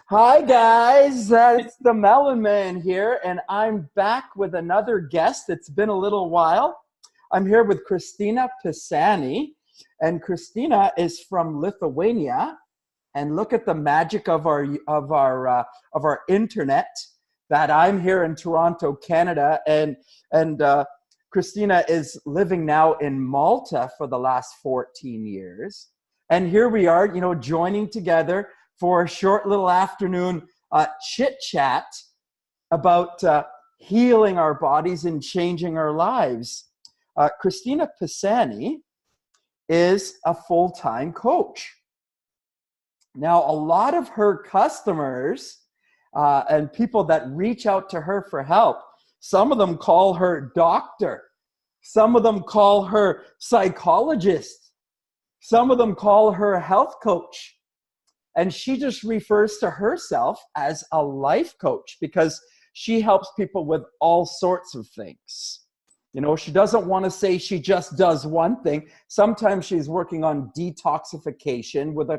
Hi guys, it's the Melon Man here, and I'm back with another guest. It's been a little while. I'm here with Christina Pisani, and Christina is from Lithuania. And look at the magic of our internet. That I'm here in Toronto, Canada, and Christina is living now in Malta for the last 14 years. And here we are, joining together for a short little afternoon chit chat about healing our bodies and changing our lives. Christina Pisani is a full-time coach. Now, a lot of her customers and people that reach out to her for help, some of them call her doctor, some of them call her psychologist, some of them call her health coach. And she just refers to herself as a life coach because she helps people with all sorts of things. She doesn't want to say she just does one thing. Sometimes she's working on detoxification with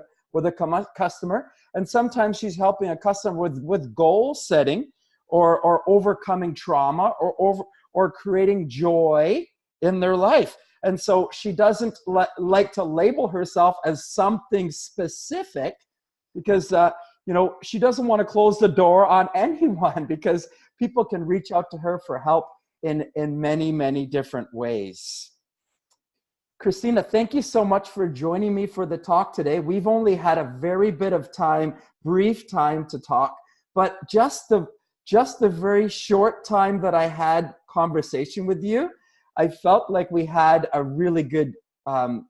a customer, and sometimes she's helping a customer with goal setting or overcoming trauma or creating joy in their life. And so she doesn't like to label herself as something specific, because she doesn't want to close the door on anyone, because people can reach out to her for help in many, many different ways. Christina, thank you so much for joining me for the talk today. We've only had a very bit of time, brief time to talk, but just the very short time that I had conversation with you, I felt like we had a really good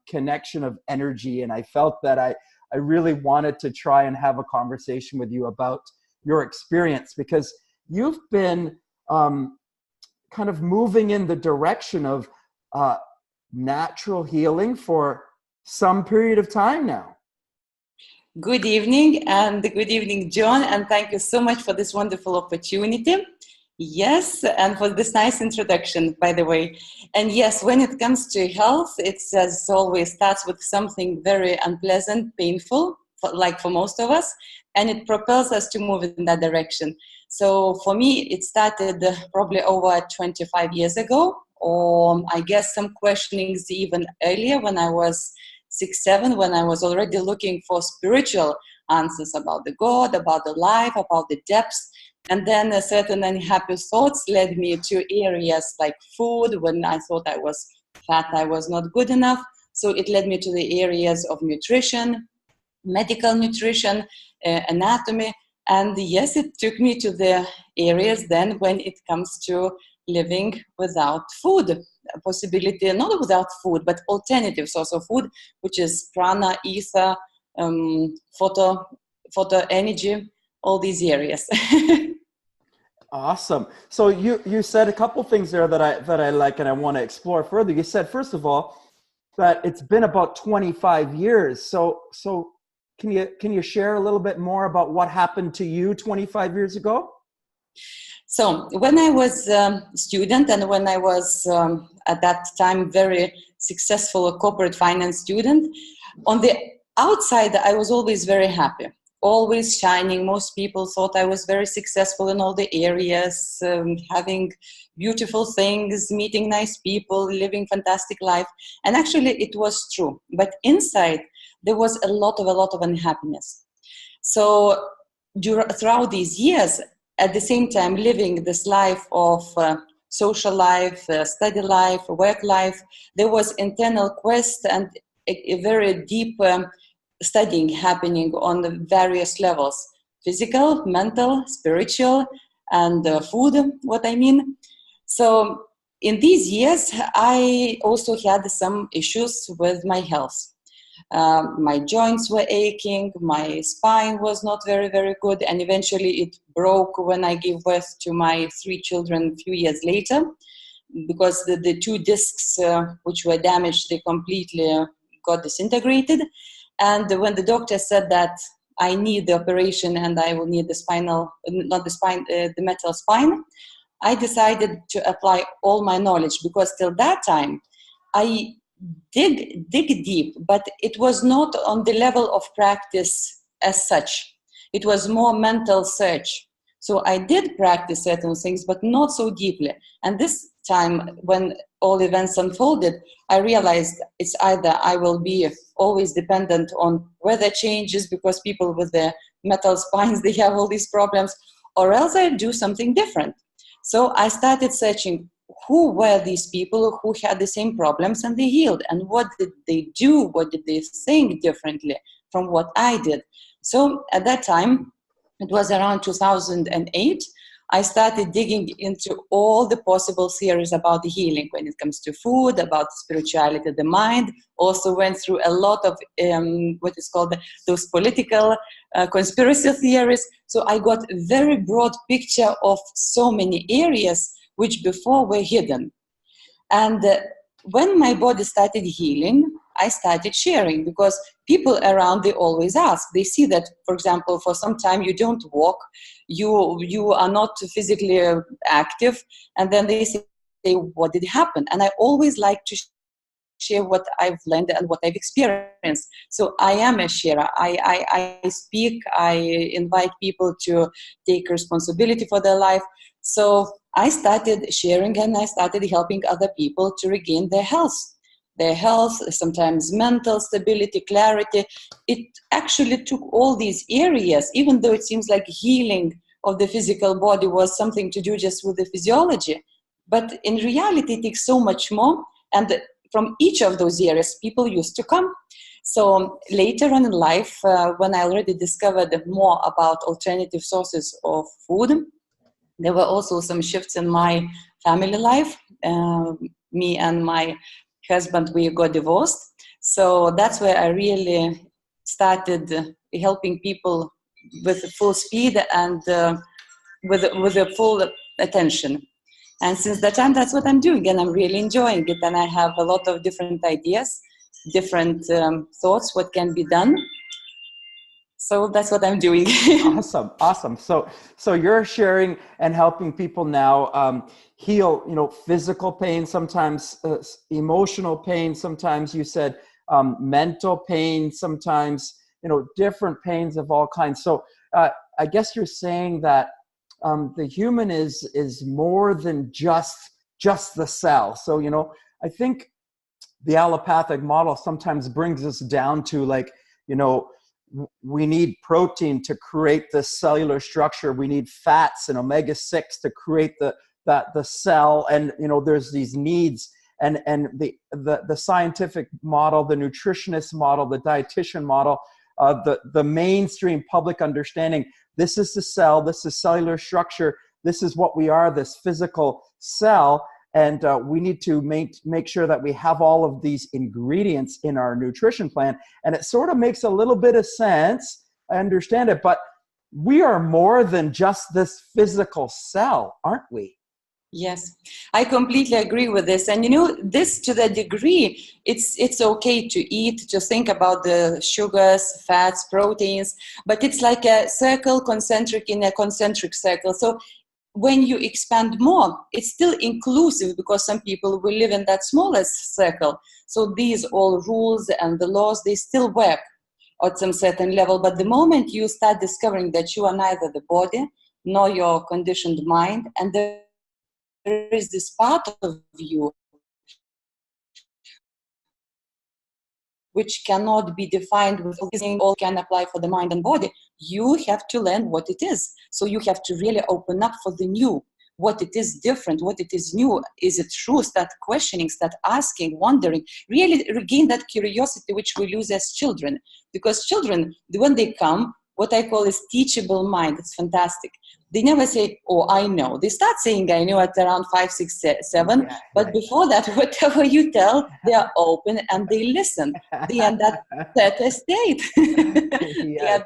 connection of energy, and I felt that I really wanted to try and have a conversation with you about your experience, because you've been kind of moving in the direction of natural healing for some period of time now. Good evening, John, and thank you so much for this wonderful opportunity. Yes, and for this nice introduction, by the way. And yes, when it comes to health, it as always starts with something very unpleasant, painful, like for most of us, and it propels us to move in that direction. So for me, it started probably over 25 years ago, or I guess some questionings even earlier when I was 6, 7, when I was already looking for spiritual answers about the God, about the life, about the depths. And then certain unhappy thoughts led me to areas like food. When I thought I was fat, I was not good enough. So it led me to the areas of nutrition, medical nutrition, anatomy. And yes, it took me to the areas then when it comes to living without food. A possibility, not without food, but alternative source of food, which is prana, ether, photo energy, all these areas. Awesome. So you said a couple things there that I like and I want to explore further. You said, first of all, that it's been about 25 years. So can you share a little bit more about what happened to you 25 years ago? So when I was a student, and when I was at that time very successful corporate finance student, on the outside I was always very happy, always shining. Most people thought I was very successful in all the areas, having beautiful things, meeting nice people, living fantastic life. And actually it was true. But inside there was a lot of unhappiness. So throughout these years, at the same time living this life of social life, study life, work life, there was internal quest and a very deep studying happening on the various levels: physical, mental, spiritual, and food, what I mean. So in these years, I also had some issues with my health. My joints were aching, my spine was not very, very good, and eventually it broke when I gave birth to my 3 children a few years later, because the 2 discs which were damaged, they completely got disintegrated. And when the doctor said that I need the operation and I will need the metal spine, I decided to apply all my knowledge, because till that time I dig deep, but it was not on the level of practice as such. It was more mental search. So I did practice certain things, but not so deeply. And this time, when all events unfolded, I realized it's either I will be always dependent on weather changes because people with their metal spines, they have all these problems, or else I do something different. So I started searching who were these people who had the same problems and they healed, and what did they do, what did they think differently from what I did. So at that time, it was around 2008, I started digging into all the possible theories about the healing when it comes to food, about spirituality, the mind. Also went through a lot of what is called those political conspiracy theories. So I got a very broad picture of so many areas which before were hidden. And when my body started healing, I started sharing, because people around, they always ask. They see that, for example, for some time you don't walk, you are not physically active, and then they say, what did happen? And I always like to share what I've learned and what I've experienced. So I am a sharer. I speak, I invite people to take responsibility for their life. So I started sharing, and I started helping other people to regain their health, sometimes mental stability, clarity. It actually took all these areas, even though it seems like healing of the physical body was something to do just with the physiology. But in reality, it takes so much more. And from each of those areas, people used to come. So later on in life, when I already discovered more about alternative sources of food, there were also some shifts in my family life. Me and my husband, we got divorced. So that's where I really started helping people with full speed and with a full attention. And since that time, that's what I'm doing, and I'm really enjoying it. And I have a lot of different ideas, different thoughts, what can be done. So that's what I'm doing. Awesome. So you're sharing and helping people now heal, physical pain, sometimes emotional pain, sometimes you said mental pain, sometimes, different pains of all kinds. So I guess you're saying that the human is more than just the cell. So, I think the allopathic model sometimes brings us down to we need protein to create the cellular structure. We need fats and omega-6 to create the cell. And, there's these needs, and the scientific model, the nutritionist model, the dietitian model, the mainstream public understanding. This is the cell, this is cellular structure. This is what we are, this physical cell. And we need to make sure that we have all of these ingredients in our nutrition plan. And it sort of makes a little bit of sense. I understand it, but we are more than just this physical cell, aren't we? Yes, I completely agree with this. And this, to the degree, it's okay to eat, to think about the sugars, fats, proteins, but it's like a circle concentric in a concentric circle. So when you expand more, it's still inclusive, because some people will live in that smallest circle. So these all rules and the laws, they still work at some certain level. But the moment you start discovering that you are neither the body nor your conditioned mind, and there is this part of you which cannot be defined with all can apply for the mind and body, you have to learn what it is. So you have to really open up for the new, what it is different, what it is new. Is it true? Start questioning, start asking, wondering, really regain that curiosity which we lose as children. Because children, when they come, what I call is teachable mind. It's fantastic. They never say, oh, I know. They start saying, I know, at around 5, 6, 7. Yeah, but right. Before that, whatever you tell, they are open and they listen. They are in that theta state. They are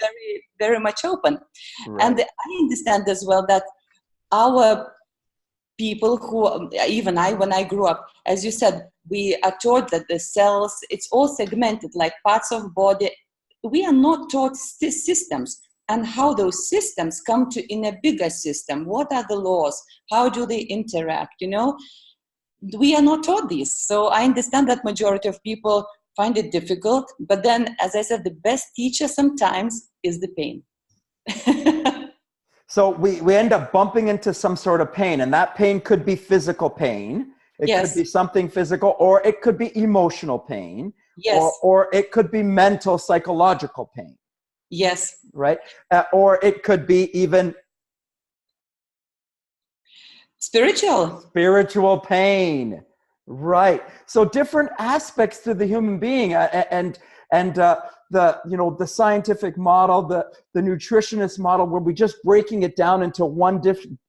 very, very much open. Right. And I understand as well that our people who, even I, when I grew up, as you said, we are taught that the cells, it's all segmented, like parts of body. We are not taught systems and how those systems come to in a bigger system. What are the laws? How do they interact? We are not taught this. So I understand that majority of people find it difficult. But then, as I said, the best teacher sometimes is the pain. So we end up bumping into some sort of pain, and that pain could be physical pain. It could be something physical, or it could be emotional pain, or it could be mental, psychological pain. Yes. Right? Or it could be even spiritual pain. Right. So different aspects to the human being, and the scientific model, the nutritionist model, where we just breaking it down into one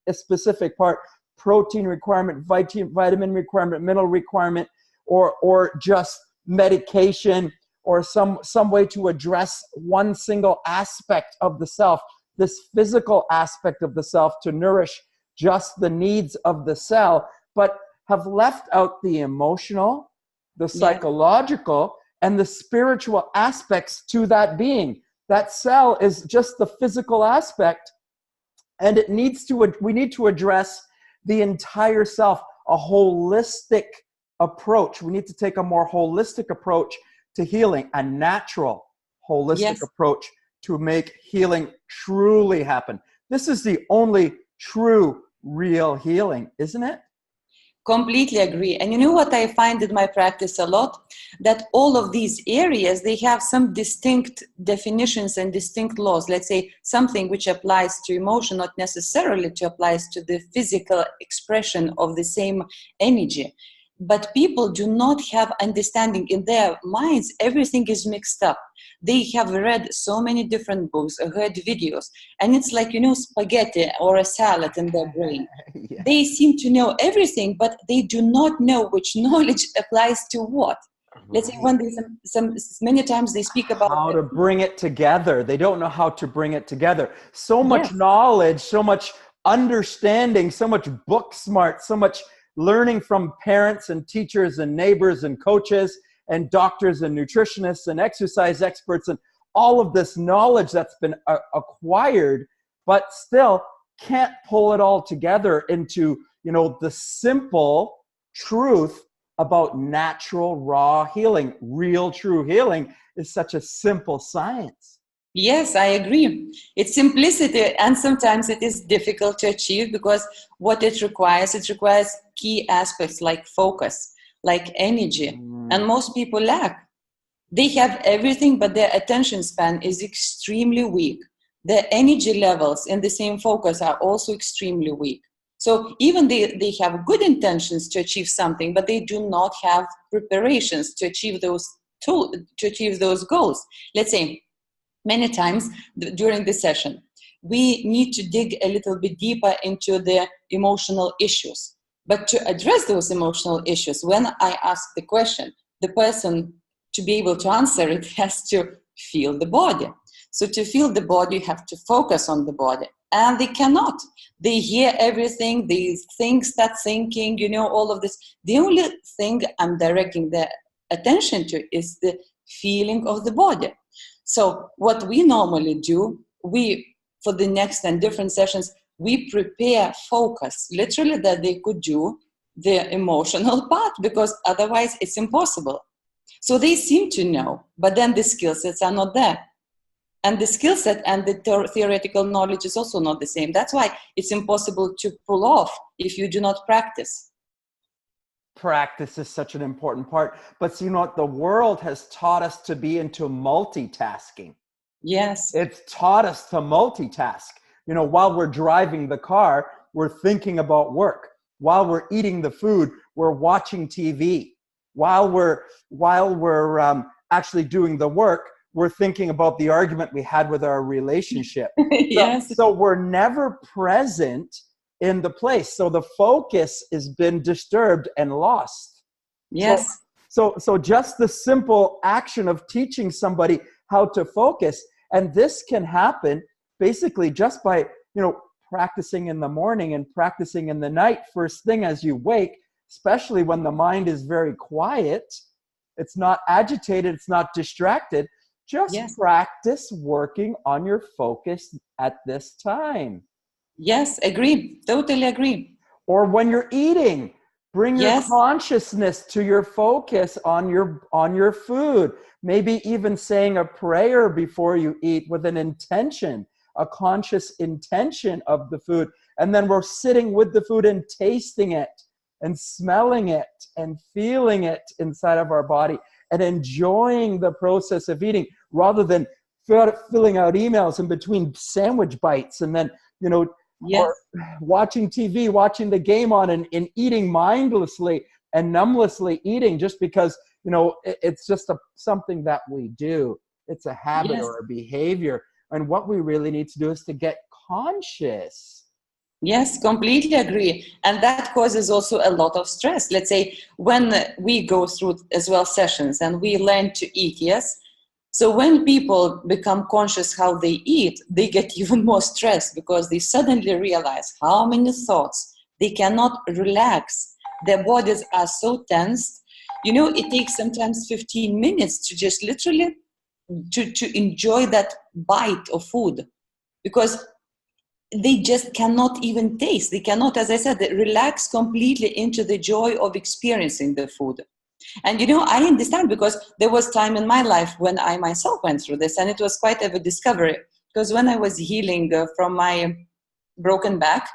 a specific part: protein requirement, vitamin requirement, mineral requirement, or just medication, or some way to address one single aspect of the self, this physical aspect of the self, to nourish just the needs of the cell, but have left out the emotional, the psychological, and the spiritual aspects to that being. That cell is just the physical aspect, and we need to address the entire self, a holistic approach. We need to take a more holistic approach to healing, a natural, holistic approach to make healing truly happen. This is the only true, real healing, isn't it? Completely agree. And you know what I find in my practice a lot? That all of these areas, they have some distinct definitions and distinct laws. Let's say something which applies to emotion, not necessarily to applies to the physical expression of the same energy. But people do not have understanding in their minds. Everything is mixed up. They have read so many different books, heard videos, and it's like, spaghetti or a salad in their brain. Yeah. They seem to know everything, but they do not know which knowledge applies to what. Let's say when they, many times they speak about how to bring it together. They don't know how to bring it together. So much knowledge, so much understanding, so much book smart, so much learning from parents and teachers and neighbors and coaches and doctors and nutritionists and exercise experts, and all of this knowledge that's been acquired, but still can't pull it all together into, the simple truth about natural, raw healing. Real, true healing is such a simple science. Yes, I agree. It's simplicity, and sometimes it is difficult to achieve, because what it requires key aspects like focus, like energy, and most people lack. They have everything, but their attention span is extremely weak. Their energy levels in the same focus are also extremely weak. So even they have good intentions to achieve something, but they do not have preparations to achieve those goals. Let's say, many times during the session, we need to dig a little bit deeper into the emotional issues. But to address those emotional issues, when I ask the question, the person, to be able to answer it, has to feel the body. So to feel the body, you have to focus on the body. And they cannot. They hear everything, they start thinking, all of this. The only thing I'm directing their attention to is the feeling of the body. So what we normally do, for the next and different sessions, we prepare focus, literally, that they could do the emotional part, because otherwise it's impossible. So they seem to know, but then the skill sets are not there. And the skill set and the theoretical knowledge is also not the same. That's why it's impossible to pull off if you do not practice. Practice is such an important part. But see, what the world has taught us to be into multitasking. Yes. It's taught us to multitask. While we're driving the car, we're thinking about work. While we're eating the food, we're watching TV. While we're actually doing the work, we're thinking about the argument we had with our relationship. Yes. So we're never present in the place. So the focus has been disturbed and lost. Yes. So just the simple action of teaching somebody how to focus, and this can happen basically just by, practicing in the morning and practicing in the night, first thing as you wake, especially when the mind is very quiet, it's not agitated, it's not distracted. Just practice working on your focus at this time. Yes, agree. Totally agree. Or when you're eating, Bring your Yes. consciousness to your focus on your food. Maybe even saying a prayer before you eat with an intention, a conscious intention of the food. And then we're sitting with the food and tasting it and smelling it and feeling it inside of our body and enjoying the process of eating, rather than filling out emails in between sandwich bites, and then, you know, Yes. or watching TV, watching the game on, and eating mindlessly and numblessly eating just because, you know, it's just something that we do. It's a habit Yes. or a behavior. And what we really need to do is to get conscious. Yes, completely agree. And that causes also a lot of stress. Let's say when we go through as well sessions and we learn to eat, yes? So when people become conscious how they eat, they get even more stressed because they suddenly realize how many thoughts, they cannot relax. Their bodies are so tensed. You know, it takes sometimes 15 minutes to just literally to enjoy that bite of food, because they just cannot even taste. They cannot, as I said, relax completely into the joy of experiencing the food. And, you know, I understand, because there was time in my life when I myself went through this, and it was quite of a discovery. Because when I was healing from my broken back,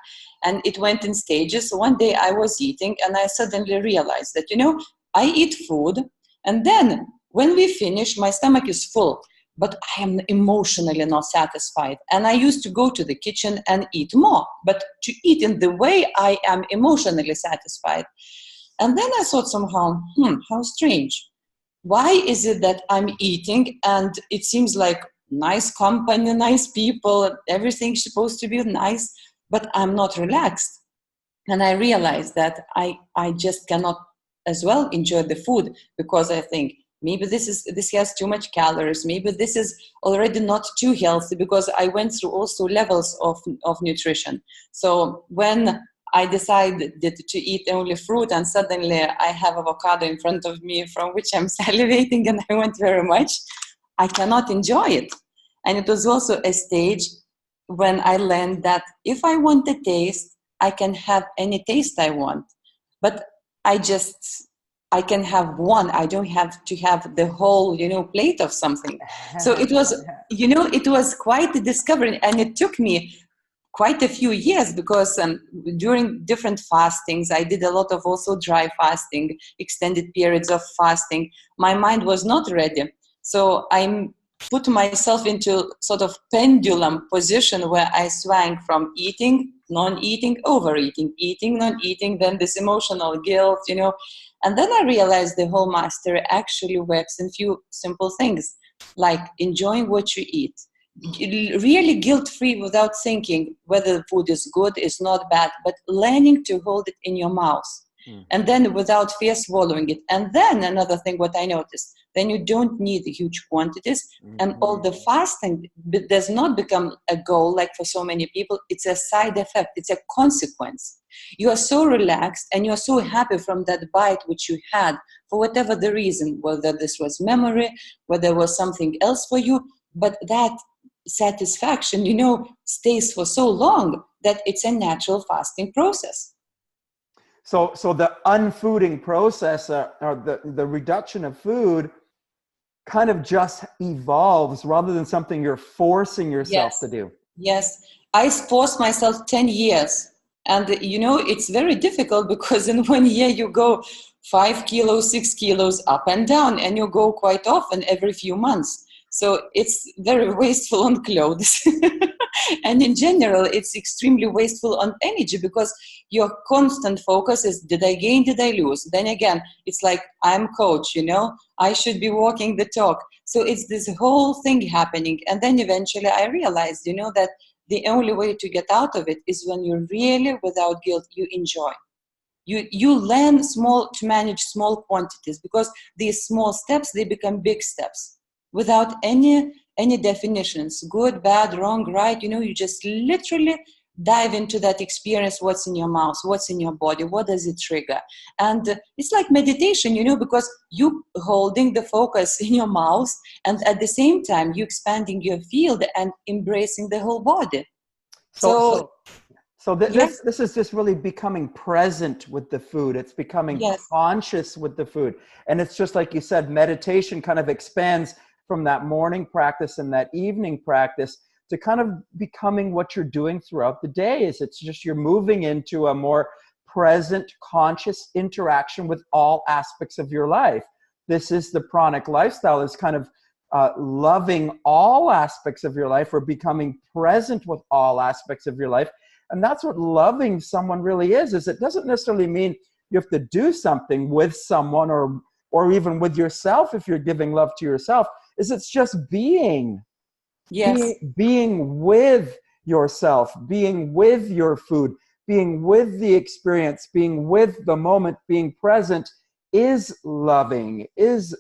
and it went in stages, one day I was eating and I suddenly realized that, you know, I eat food, and then when we finish, my stomach is full, but I am emotionally not satisfied. And I used to go to the kitchen and eat more, but to eat in the way I am emotionally satisfied. And then I thought somehow, how strange. Why is it that I'm eating and it seems like nice company, nice people, everything's supposed to be nice, but I'm not relaxed? And I realized that I just cannot as well enjoy the food, because I think maybe this has too much calories, maybe this is already not too healthy, because I went through also levels of nutrition. So when I decided to eat only fruit, and suddenly I have avocado in front of me from which I'm salivating and I want very much, I cannot enjoy it. And it was also a stage when I learned that if I want the taste, I can have any taste I want. But I can have one. I don't have to have the whole, you know, plate of something. So it was, you know, it was quite a discovery, and it took me quite a few years, because during different fastings, I did a lot of also dry fasting, extended periods of fasting. My mind was not ready. So I put myself into sort of pendulum position where I swang from eating, non-eating, overeating, eating, non-eating, then this emotional guilt, you know. And then I realized the whole mastery actually works in few simple things, like enjoying what you eat, really guilt-free, without thinking whether the food is good, is not bad, but learning to hold it in your mouth. And then without fear swallowing it. And then another thing, what I noticed, then you don't need huge quantities, and all the fasting does not become a goal like for so many people. It's a side effect, it's a consequence. You are so relaxed and you are so happy from that bite which you had, for whatever the reason, whether this was memory, whether it was something else for you, but that satisfaction, you know, stays for so long that it's a natural fasting process. So the unfooding process, or the reduction of food, kind of just evolves rather than something you're forcing yourself to do. Yes. I forced myself 10 years. And, you know, it's very difficult, because in 1 year you go 5 kilos, 6 kilos up and down, and you go quite often every few months. So it's very wasteful on clothes. And in general, it's extremely wasteful on energy, because your constant focus is, did I gain, did I lose? Then again, it's like, I'm coach, you know, I should be walking the talk. So it's this whole thing happening. And then eventually I realized, you know, that the only way to get out of it is when you really, without guilt, you enjoy. You learn to manage small quantities, because these small steps, they become big steps without any definitions, good, bad, wrong, right. You know, you just literally dive into that experience, what's in your mouth, what's in your body, what does it trigger. And it's like meditation, you know, because you holding the focus in your mouth, and at the same time you expanding your field and embracing the whole body. So So this is just really becoming present with the food. It's becoming conscious with the food. And it's just like you said, meditation kind of expands from that morning practice and that evening practice to kind of becoming what you're doing throughout the days. It's just you're moving into a more present, conscious interaction with all aspects of your life. This is the Pranic Lifestyle, is kind of loving all aspects of your life, or becoming present with all aspects of your life. And that's what loving someone really is it doesn't necessarily mean you have to do something with someone or even with yourself. If you're giving love to yourself, it's just being. Yes. Being with yourself, being with your food, being with the experience, being with the moment, being present is loving, is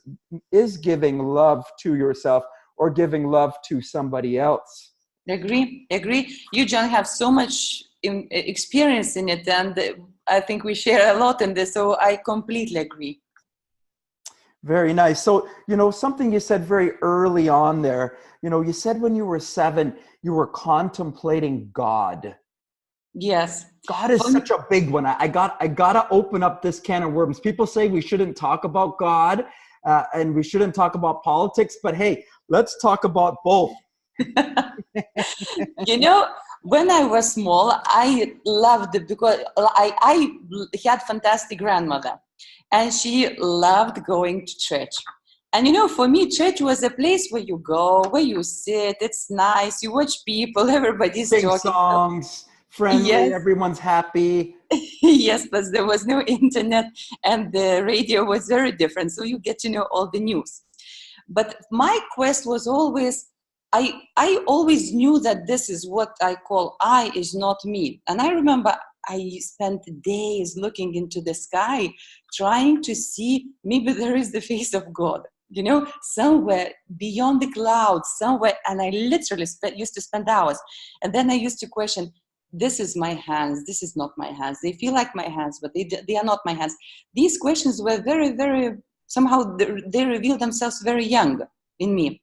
giving love to yourself or giving love to somebody else. Agree. You, John, have so much experience in it, and I think we share a lot in this, so I completely agree. Very nice. So, something you said very early on there, you said when you were 7, you were contemplating God. Yes. God is such a big one. I gotta open up this can of worms. People say we shouldn't talk about God and we shouldn't talk about politics, but hey, let's talk about both. When I was small, I loved it because I had fantastic grandmother, and she loved going to church. And for me, church was a place where you go, where you sit. It's nice. You watch people. Everybody's sing talking. Songs, friendly. Yes. Everyone's happy. Yes, but there was no internet, and the radio was very different. So you get to know all the news. But my quest was always, I always knew that this is what I call I is not me. And I remember I spent days looking into the sky, trying to see maybe there is the face of God, somewhere beyond the clouds, somewhere. And I literally used to spend hours. And then I used to question, this is my hands, this is not my hands. They feel like my hands, but they are not my hands. These questions were very, very, somehow they revealed themselves very young in me.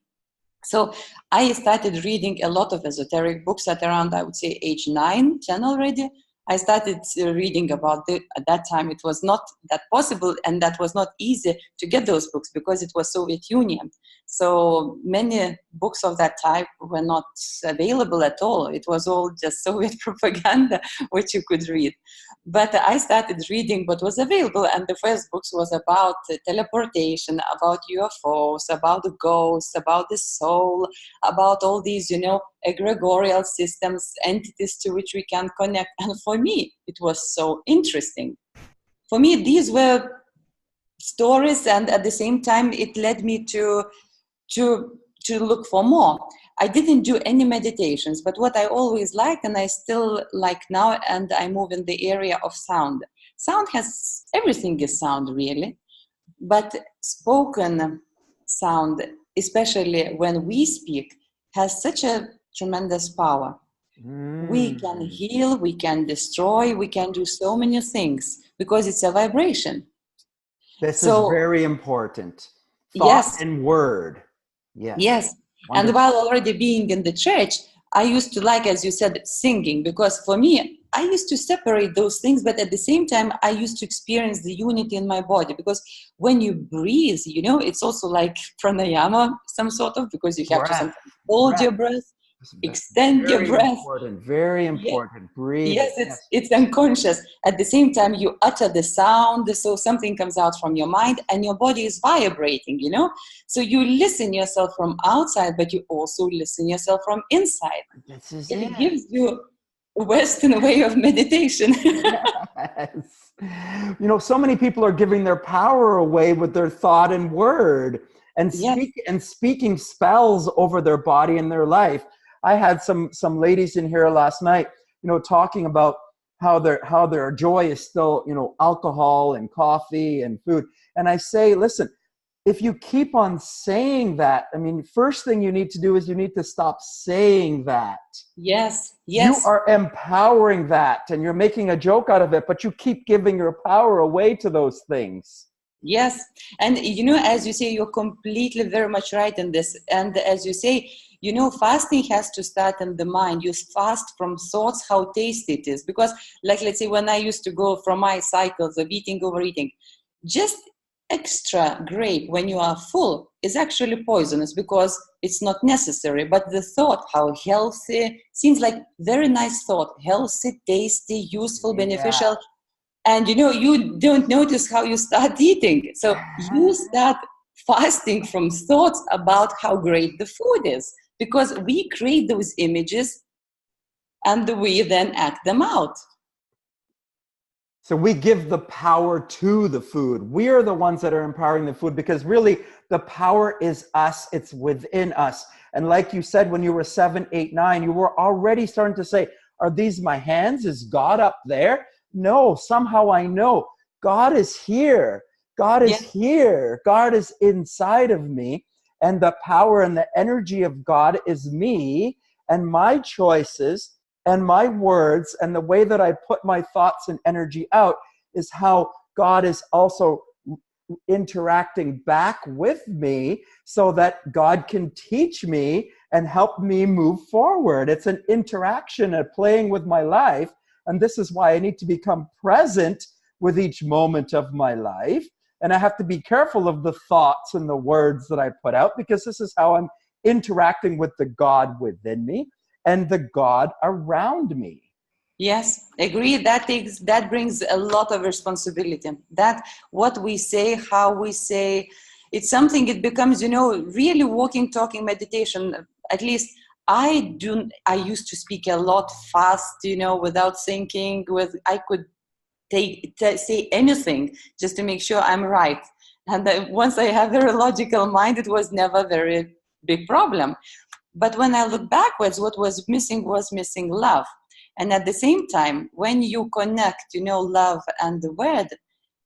So I started reading a lot of esoteric books at around, I would say, age 9, 10 already. I started reading about it. At that time, it was not that possible, and that was not easy to get those books because it was Soviet Union. So many books of that type were not available at all. It was all just Soviet propaganda, which you could read. But I started reading what was available, and the first books was about teleportation, about UFOs, about the ghosts, about the soul, about all these, egregorial systems, entities to which we can connect. And for me, it was so interesting. For me, these were stories, and at the same time, it led me to look for more. I didn't do any meditations, but what I always liked, and I still like now, and I move in the area of sound. Sound has, everything is sound really, but spoken sound, especially when we speak, has such a tremendous power. We can heal, we can destroy, we can do so many things because it's a vibration. This is very important. Thought yes. and word. Yes. Yes. Wonderful. And while already being in the church, I used to like, as you said, singing, because for me, I used to separate those things, but at the same time, I used to experience the unity in my body, because when you breathe, it's also like pranayama, some sort of, because you have to sometimes hold your breath, extend your breath. Very important. Yes. Breathe. Yes, it's unconscious. At the same time, you utter the sound, so something comes out from your mind, and your body is vibrating, So you listen yourself from outside, but you also listen yourself from inside. It gives you a Western way of meditation. Yes. So many people are giving their power away with their thought and word, and speaking spells over their body and their life. I had some ladies in here last night, talking about how their joy is still, alcohol and coffee and food. And I say, listen, if you keep on saying that, first thing you need to do is you need to stop saying that. Yes. You are empowering that, and you're making a joke out of it, but you keep giving your power away to those things. Yes. And, as you say, you're completely very much right in this. And as you say, fasting has to start in the mind. You fast from thoughts, how tasty it is. Because, like, let's say when I used to go from my cycles of eating, overeating, just extra grape when you are full is actually poisonous because it's not necessary. But the thought, how healthy, seems like very nice thought, healthy, tasty, useful, beneficial. And you don't notice how you start eating. So you start fasting from thoughts about how great the food is, because we create those images and we then act them out. So we give the power to the food. We are the ones that are empowering the food, because really the power is us. It's within us. And like you said, when you were 7, 8, 9, you were already starting to say, are these my hands? Is God up there? No, somehow I know God is here. God is here. God is inside of me. And the power and the energy of God is me and my choices and my words, and the way that I put my thoughts and energy out is how God is also interacting back with me, so that God can teach me and help me move forward. It's an interaction, a playing with my life. And this is why I need to become present with each moment of my life. And I have to be careful of the thoughts and the words that I put out, because this is how I'm interacting with the God within me and the God around me. Yes, agree. That brings a lot of responsibility. That what we say, how we say, it's something, it becomes, really walking, talking meditation. At least I used to speak a lot fast, without thinking, I could say anything just to make sure I'm right. And once I have a very logical mind, it was never a very big problem. But when I look backwards, what was missing love. And at the same time, when you connect, love and the word,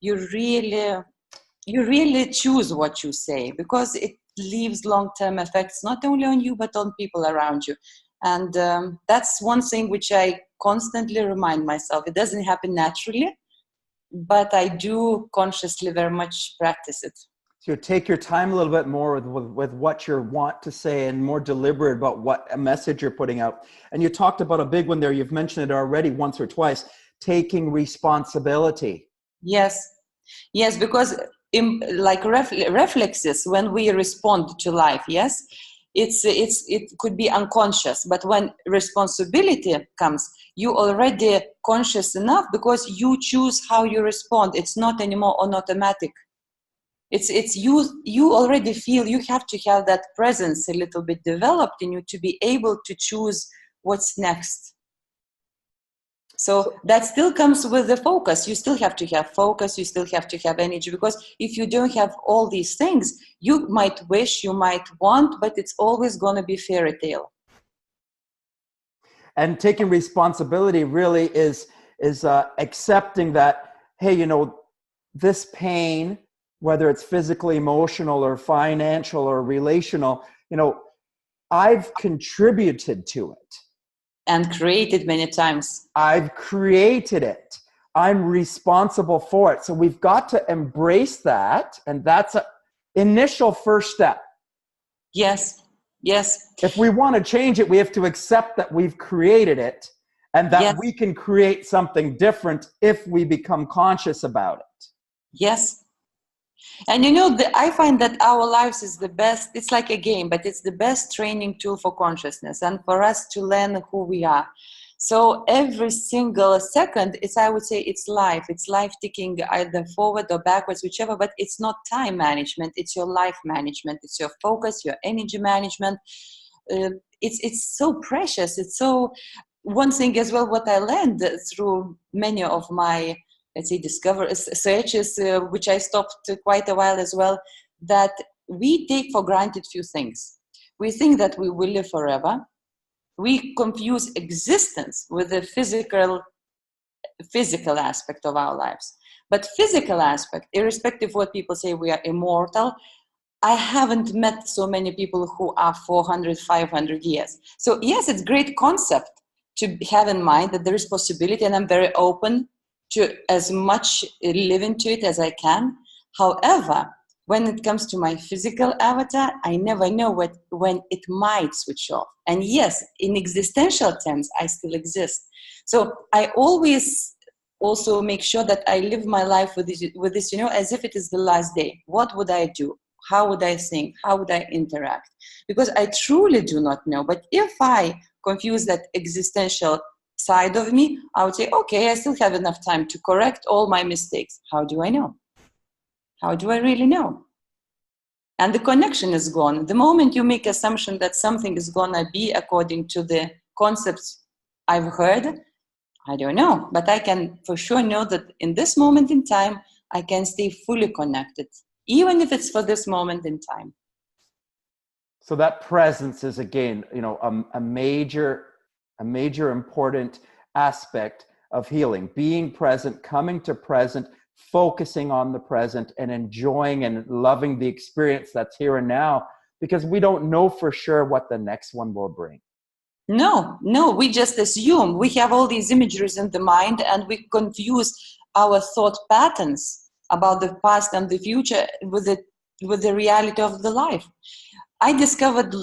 you really choose what you say, because it leaves long-term effects, not only on you, but on people around you. And that's one thing which I constantly remind myself. It doesn't happen naturally, but I do consciously very much practice it. So take your time a little bit more with what you want to say, and more deliberate about what a message you're putting out. And you talked about a big one there. You've mentioned it already once or twice, taking responsibility. Yes, because like reflexes, when we respond to life, yes, it could be unconscious, but when responsibility comes, you already conscious enough, because you choose how you respond. It's not anymore on automatic. It's you already feel you have to have that presence a little bit developed in you to be able to choose what's next. So that still comes with the focus. You still have to have focus, you still have to have energy, because if you don't have all these things, you might wish, you might want, but it's always going to be fairy tale. And taking responsibility really is accepting that, hey, this pain, whether it's physical, emotional, or financial, or relational, I've contributed to it. And created many times. I've created it. I'm responsible for it. So we've got to embrace that. And that's an initial first step. Yes. If we want to change it, we have to accept that we've created it, and that we can create something different if we become conscious about it. Yes. And I find that our lives is the best, it's like a game, but it's the best training tool for consciousness and for us to learn who we are. So every single second, I would say it's life ticking either forward or backwards, whichever, but it's not time management, it's your life management, it's your focus, your energy management. It's so precious. It's so, one thing as well, what I learned through many of my, let's say, searches, which I stopped quite a while as well, that we take for granted few things. We think that we will live forever. We confuse existence with the physical aspect of our lives. But physical aspect, irrespective of what people say, we are immortal. I haven't met so many people who are 400, 500 years. So yes, it's a great concept to have in mind that there is possibility, and I'm very open to as much live into it as I can. However, When it comes to my physical avatar, I never know when it might switch off. And yes, in existential terms, I still exist. So I always also make sure that I live my life with this, as if it is the last day. What would I do? How would I think? How would I interact? Because I truly do not know. But if I confuse that existential side of me, I would say, okay, I still have enough time to correct all my mistakes. How do I know? How do I really know? And the connection is gone. The moment you make assumption that something is gonna be according to the concepts I've heard, I don't know, but I can for sure know that in this moment in time, I can stay fully connected, even if it's for this moment in time. So that presence is, again, a major important aspect of healing. Being present, coming to present, focusing on the present, and enjoying and loving the experience that's here and now, because we don't know for sure what the next one will bring. No, we just assume. We have all these imageries in the mind, and we confuse our thought patterns about the past and the future with the reality of the life. I discovered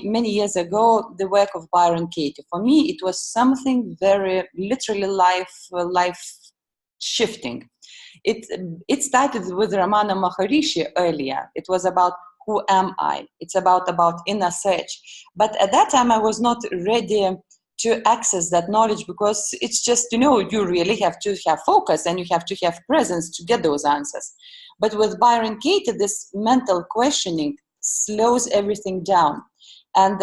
many years ago the work of Byron Katie. For me, it was something very literally life shifting. It started with Ramana Maharishi earlier. It was about who am I? It's about inner search. But at that time, I was not ready to access that knowledge, because it's just, you really have to have focus and you have to have presence to get those answers. But with Byron Katie, this mental questioning slows everything down. And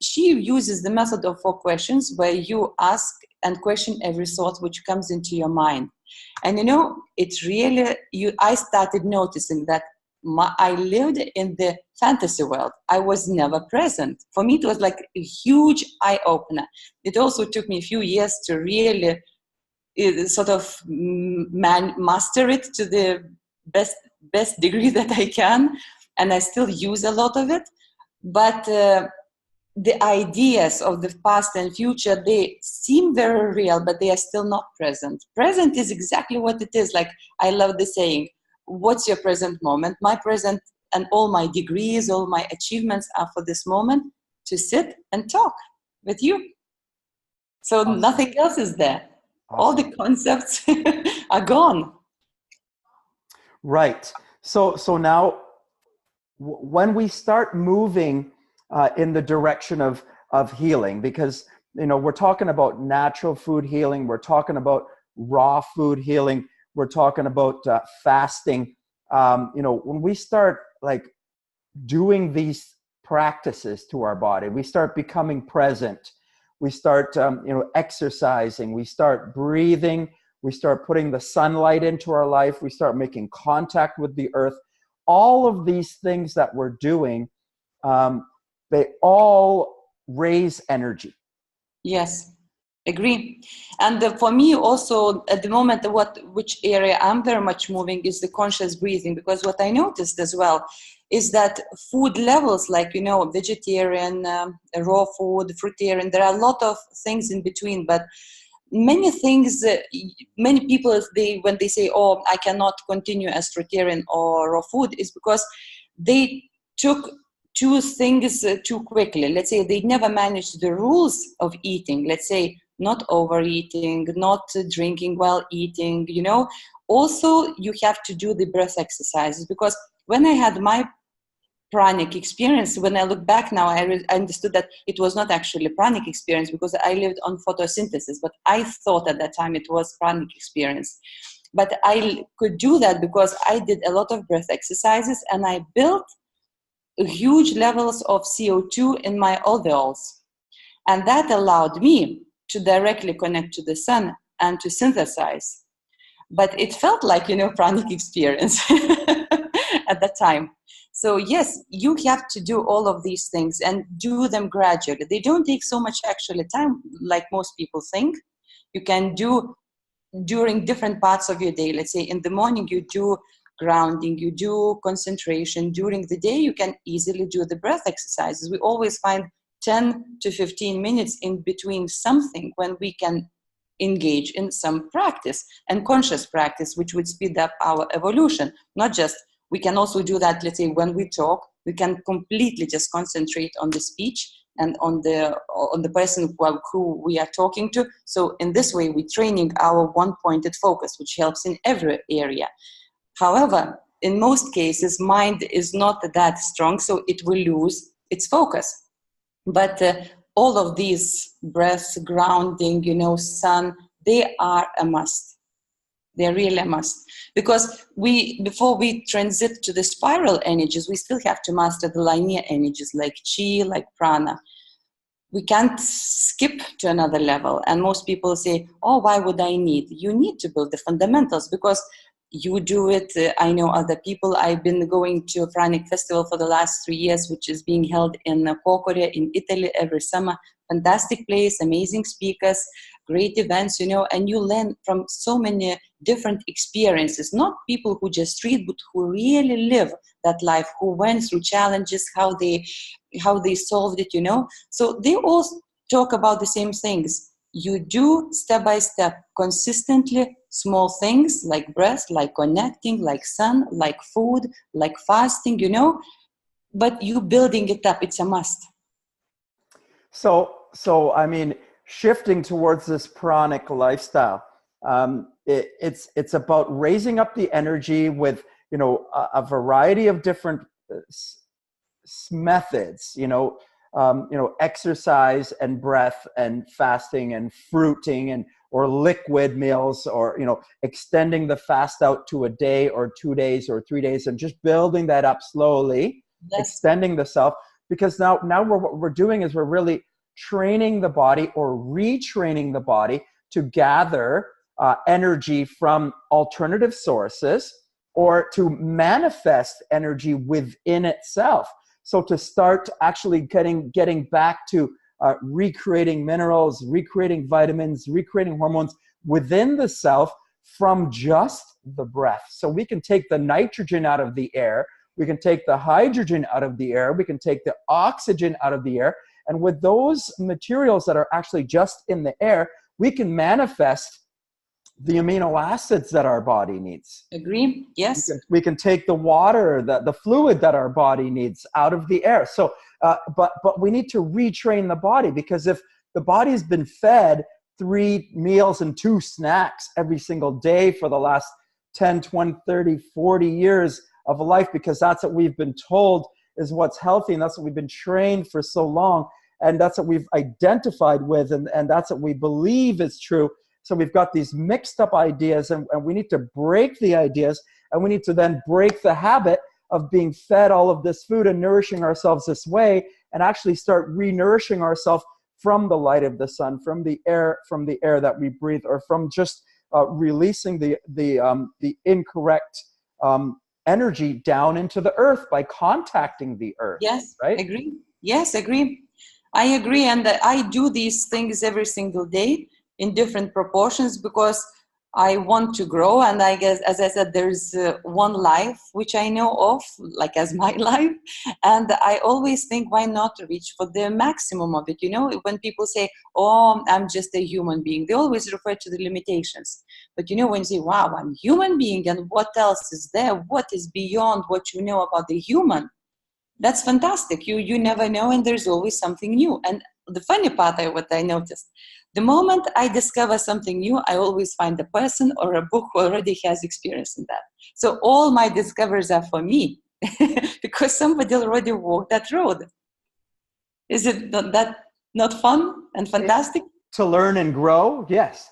she uses the method of 4 questions, where you ask and question every thought which comes into your mind. And it really, I started noticing that I lived in the fantasy world. I was never present. For me, it was like a huge eye-opener. It also took me a few years to really sort of master it to the best degree that I can. And I still use a lot of it. But the ideas of the past and future, they seem very real, but they are still not present. Present is exactly what it is. Like, I love the saying, what's your present moment? My present and all my degrees, all my achievements are for this moment, to sit and talk with you. So awesome. Nothing else is there. Awesome. All the concepts are gone. Right. So now, when we start moving in the direction of healing, because we're talking about natural food healing, we're talking about raw food healing, we're talking about fasting. When we start doing these practices to our body, we start becoming present, we start exercising, we start breathing, we start putting the sunlight into our life, we start making contact with the earth. All of these things that we're doing, they all raise energy. Yes, agree. And for me also, at the moment, which area I'm very much moving is the conscious breathing, because what I noticed as well is that food levels, like, vegetarian, raw food, fruitarian, there are a lot of things in between, but many things, many people, when they say, oh, I cannot continue as fruitarian or raw food, is because they took 2 things too quickly. Let's say they never managed the rules of eating. Let's say not overeating, not drinking while eating, Also, you have to do the breath exercises, because when I had my pranic experience, when I look back now, I understood that it was not actually a pranic experience, because I lived on photosynthesis, but I thought at that time it was pranic experience. But I could do that because I did a lot of breath exercises, and I built huge levels of CO2 in my alveoles. And that allowed me to directly connect to the sun and to synthesize. But it felt like, pranic experience at that time. So yes, you have to do all of these things and do them gradually. They don't take so much actually time like most people think. You can do during different parts of your day. Let's say in the morning you do grounding, you do concentration. During the day you can easily do the breath exercises. We always find 10 to 15 minutes in between something when we can engage in some practice and conscious practice, which would speed up our evolution, not just We can also do that, let's say, when we talk. We can completely just concentrate on the speech and on the person who we are talking to. So in this way, we're training our one-pointed focus, which helps in every area. However, in most cases, mind is not that strong, so it will lose its focus. But all of these breath, grounding, sun, they are a must. They're really a must. Because before we transit to the spiral energies, we still have to master the linear energies like chi, like prana. We can't skip to another level. And most people say, oh, why would I need? You need to build the fundamentals because you do it. I know other people. I've been going to a Pranic Festival for the last 3 years, which is being held in Corcoran in Italy every summer. Fantastic place, amazing speakers, great events, and you learn from so many different experiences, not people who just read, but who really live that life, who went through challenges, how they solved it, So they all talk about the same things. You do step by step, consistently, small things like breath, like connecting, like sun, like food, like fasting, but you building it up, it's a must. So I mean, shifting towards this pranic lifestyle, it's about raising up the energy with, a variety of different methods, exercise and breath and fasting and fruiting or liquid meals, or, extending the fast out to a day or 2 days or 3 days and just building that up slowly, yes. Extending the self, because now what we're doing is we're really training the body or retraining the body to gather energy from alternative sources or to manifest energy within itself. So to start actually getting back to recreating minerals, recreating vitamins, recreating hormones within the self from just the breath. So we can take the nitrogen out of the air, we can take the hydrogen out of the air, we can take the oxygen out of the air, and with those materials that are actually just in the air, we can manifest the amino acids that our body needs. Agree? Yes. We can take the water, the fluid that our body needs out of the air. So, but we need to retrain the body, because if the body has been fed 3 meals and 2 snacks every single day for the last 10, 20, 30, 40 years of life, because that's what we've been told is what's healthy, and that's what we've been trained for so long, and that's what we've identified with, and that's what we believe is true. So we've got these mixed up ideas, and we need to break the ideas, and we need to then break the habit of being fed all of this food and nourishing ourselves this way, and actually start re-nourishing ourselves from the light of the sun, from the air that we breathe, or from just releasing the incorrect energy down into the earth by contacting the earth. Yes, right? Agree. Yes, agree. I agree, and I do these things every single day in different proportions because I want to grow. And I guess, as I said, there's one life which I know of, like as my life. And I always think, why not reach for the maximum of it? When people say, oh, I'm just a human being, they always refer to the limitations. But when you say, wow, I'm a human being, and what else is there? What is beyond what you know about the human? That's fantastic. You never know, and there's always something new. And the funny part, what I noticed, the moment I discover something new, I always find a person or a book who already has experience in that. So all my discoveries are for me because somebody already walked that road. Is it not fun and fantastic? To learn and grow, yes.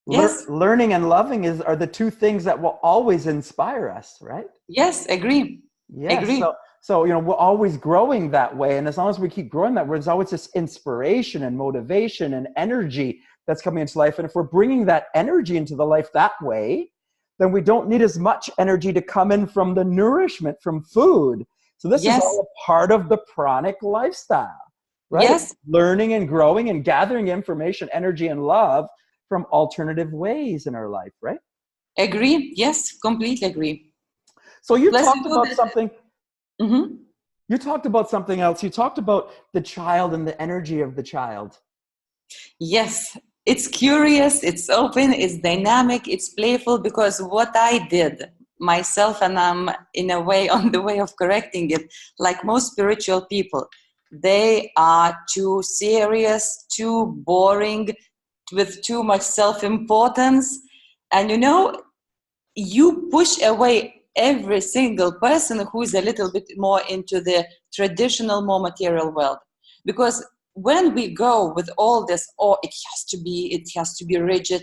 Yes. Learning and loving are the 2 things that will always inspire us, right? Yes, agree. Yes. Agree. So, we're always growing that way. And as long as we keep growing that way, there's always this inspiration and motivation and energy that's coming into life. And if we're bringing that energy into the life that way, then we don't need as much energy to come in from the nourishment from food. So this is all a part of the pranic lifestyle, right? Yes. Learning and growing and gathering information, energy, and love from alternative ways in our life, right? Agree. Yes, completely agree. So you talked about something. Mm-hmm. You talked about something else. You talked about the child and the energy of the child. Yes, it's curious, it's open, it's dynamic, it's playful, because what I did myself, and I'm in a way on the way of correcting it. Like most spiritual people, they are too serious, too boring, with too much self-importance. And you push away every single person who is a little bit more into the traditional, more material world. Because when we go with all this, oh, it has to be rigid,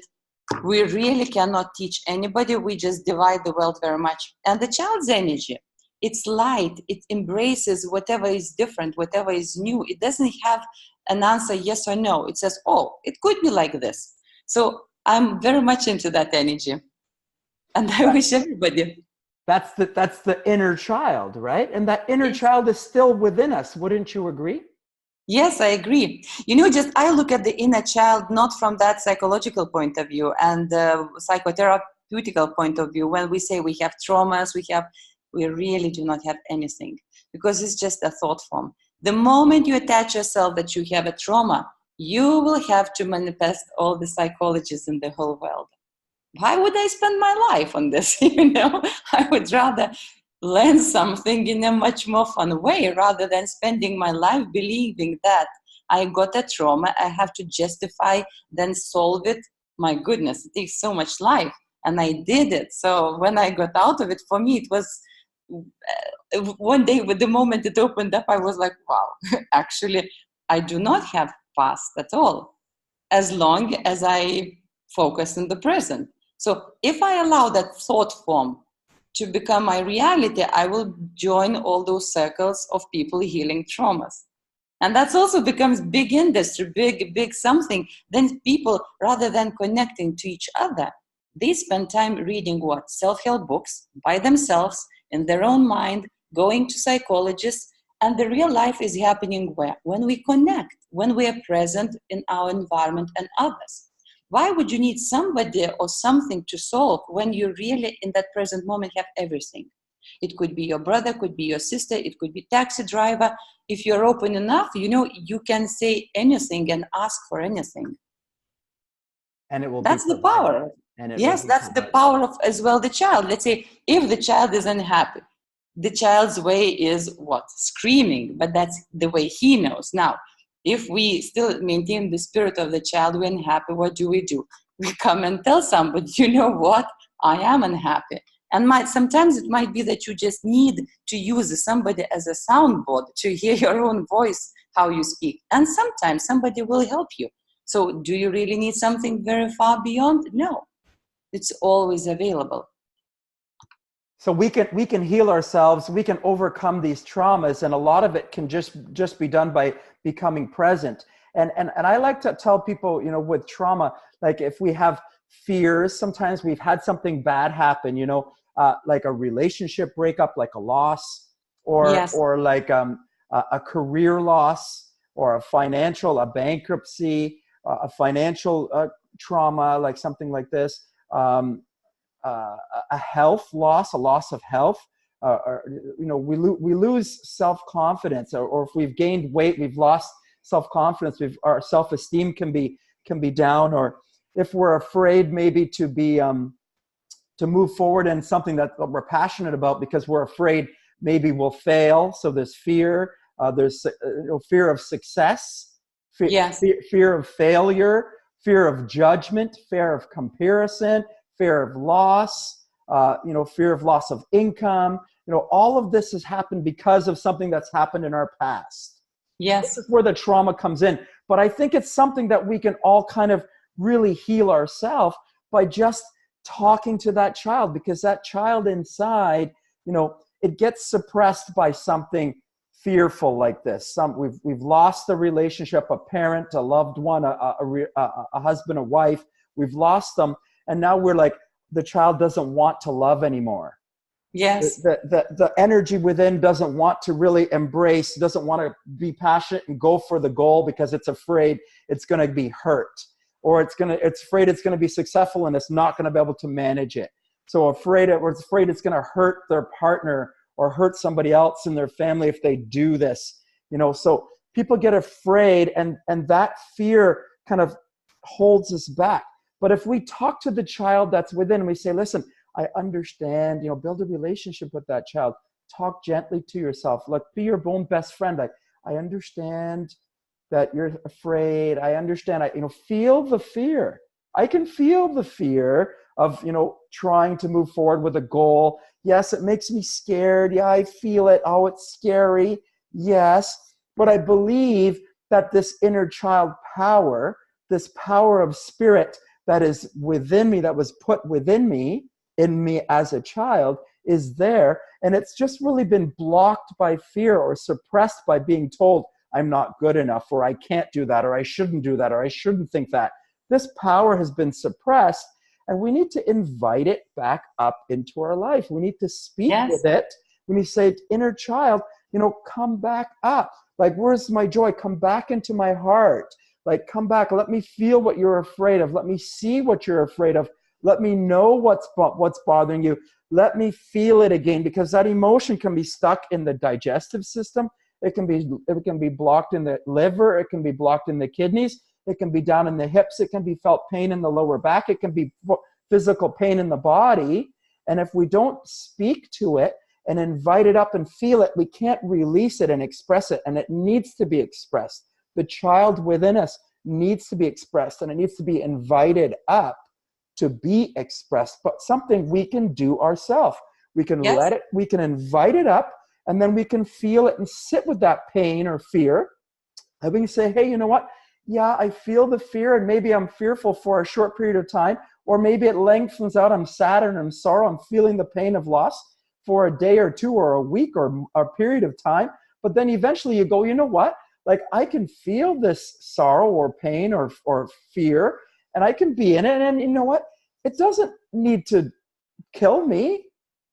we really cannot teach anybody. We just divide the world very much. And the child's energy, it's light. It embraces whatever is different, whatever is new. It doesn't have an answer, yes or no. It says, oh, it could be like this. So I'm very much into that energy. And I wish everybody. That's the inner child, right? And that inner Yes. child is still within us. Wouldn't you agree? Yes, I agree. Just I look at the inner child not from that psychological point of view and psychotherapeutical point of view. When we say we have traumas, we really do not have anything, because it's just a thought form. The moment you attach yourself that you have a trauma, you will have to manifest all the psychologists in the whole world. Why would I spend my life on this? I would rather learn something in a much more fun way rather than spending my life believing that I got a trauma, I have to justify, then solve it. My goodness, it takes so much life. And I did it. So when I got out of it, for me, it was one day, with the moment it opened up, I was like, wow, actually, I do not have past at all, as long as I focus in the present. So if I allow that thought form to become my reality, I will join all those circles of people healing traumas. And that also becomes big industry, big something. Then people, rather than connecting to each other, they spend time reading what? Self-help books by themselves, in their own mind, going to psychologists. And the real life is happening where? When we connect, when we are present in our environment and others. Why would you need somebody or something to solve when you really, in that present moment, have everything? It could be your brother, could be your sister, it could be taxi driver. If you're open enough, you can say anything and ask for anything. And it will That's be the power. Yes, that's the power of as well the child. Let's say if the child is unhappy, the child's way is what? Screaming, but that's the way he knows. Now, if we still maintain the spirit of the child, we're unhappy, what do? We come and tell somebody, you know what? I am unhappy. And sometimes it might be that you just need to use somebody as a soundboard to hear your own voice, how you speak. And sometimes somebody will help you. So do you really need something very far beyond? No, it's always available. So we can heal ourselves. We can overcome these traumas, and a lot of it can just be done by becoming present. And I like to tell people, with trauma, like if we have fears, sometimes we've had something bad happen, like a relationship breakup, like a loss, or Yes. or like a career loss, or a bankruptcy, a financial trauma, like something like this. A health loss, a loss of health, we lose self-confidence, or if we've gained weight, we've lost self-confidence. Our self-esteem can be down, or if we're afraid maybe to move forward in something that we're passionate about because we're afraid maybe we'll fail. So there's fear. There's fear of success, Yes. fear of failure, fear of judgment, fear of comparison, fear of loss, fear of loss of income. All of this has happened because of something that's happened in our past. Yes. This is where the trauma comes in. But I think it's something that we can all kind of really heal ourselves by just talking to that child, because that child inside, it gets suppressed by something fearful like this. We've lost a relationship, a parent, a loved one, a husband, a wife. We've lost them. And now we're like, the child doesn't want to love anymore. Yes. The energy within doesn't want to really embrace, doesn't want to be passionate and go for the goal because it's afraid it's going to be hurt, or it's afraid it's going to be successful and it's not going to be able to manage it. So it's afraid it's going to hurt their partner or hurt somebody else in their family if they do this. So people get afraid, and that fear kind of holds us back. But if we talk to the child that's within and we say, listen, I understand, build a relationship with that child. Talk gently to yourself. Like, be your own best friend. Like, I understand that you're afraid. I understand. Feel the fear. I can feel the fear of, trying to move forward with a goal. Yes, it makes me scared. Yeah, I feel it. Oh, it's scary. Yes. But I believe that this inner child power, this power of spirit that is within me, that was put within me, in me as a child, is there. And it's just really been blocked by fear or suppressed by being told, I'm not good enough, or I can't do that, or I shouldn't do that, or I shouldn't think that. This power has been suppressed, and we need to invite it back up into our life. We need to speak with it. We need to say, inner child, come back up. Like, where's my joy? Come back into my heart. Like, come back. Let me feel what you're afraid of. Let me see what you're afraid of. Let me know what's bothering you. Let me feel it again, because that emotion can be stuck in the digestive system. It can be blocked in the liver. It can be blocked in the kidneys. It can be down in the hips. It can be felt pain in the lower back. It can be physical pain in the body. And if we don't speak to it and invite it up and feel it, we can't release it and express it. And it needs to be expressed. The child within us needs to be expressed, and it needs to be invited up to be expressed, but something we can do ourselves. We can let it, we can invite it up, and then we can feel it and sit with that pain or fear. And we can say, hey, you know what? Yeah, I feel the fear, and maybe I'm fearful for a short period of time, or maybe it lengthens out. I'm sad and I'm sorrow. I'm feeling the pain of loss for a day or two or a week or a period of time. But then eventually you go, you know what? Like, I can feel this sorrow or pain or fear, and I can be in it. And you know what? It doesn't need to kill me.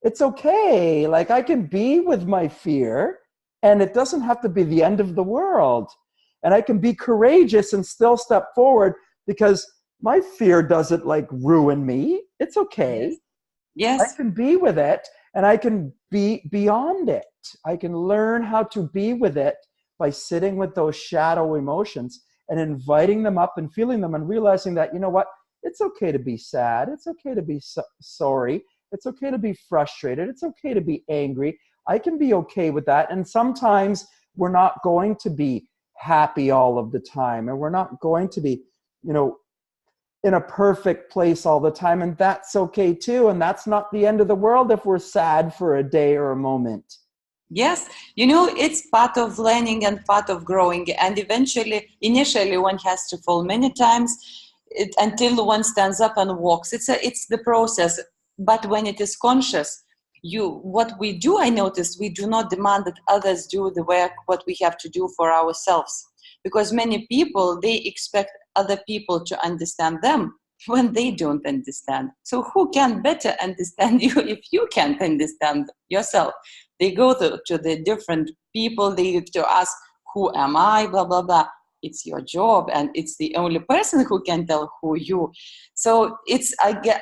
It's okay. Like, I can be with my fear, and it doesn't have to be the end of the world. And I can be courageous and still step forward, because my fear doesn't like ruin me. It's okay. Yes. I can be with it, and I can be beyond it. I can learn how to be with it by sitting with those shadow emotions and inviting them up and feeling them and realizing that, you know what? It's okay to be sad. It's okay to be sorry. It's okay to be frustrated. It's okay to be angry. I can be okay with that. And sometimes we're not going to be happy all of the time, and we're not going to be, in a perfect place all the time. And that's okay too. And that's not the end of the world if we're sad for a day or a moment. Yes, it's part of learning and part of growing. And initially, one has to fall many times until one stands up and walks. It's the process. But when it is conscious, what we do, I noticed, we do not demand that others do the work, what we have to do for ourselves. Because many people, they expect other people to understand them when they don't understand. So who can better understand you if you can't understand yourself? They go to the different people, they have to ask, who am I, blah, blah, blah. It's your job, and it's the only person who can tell who you. So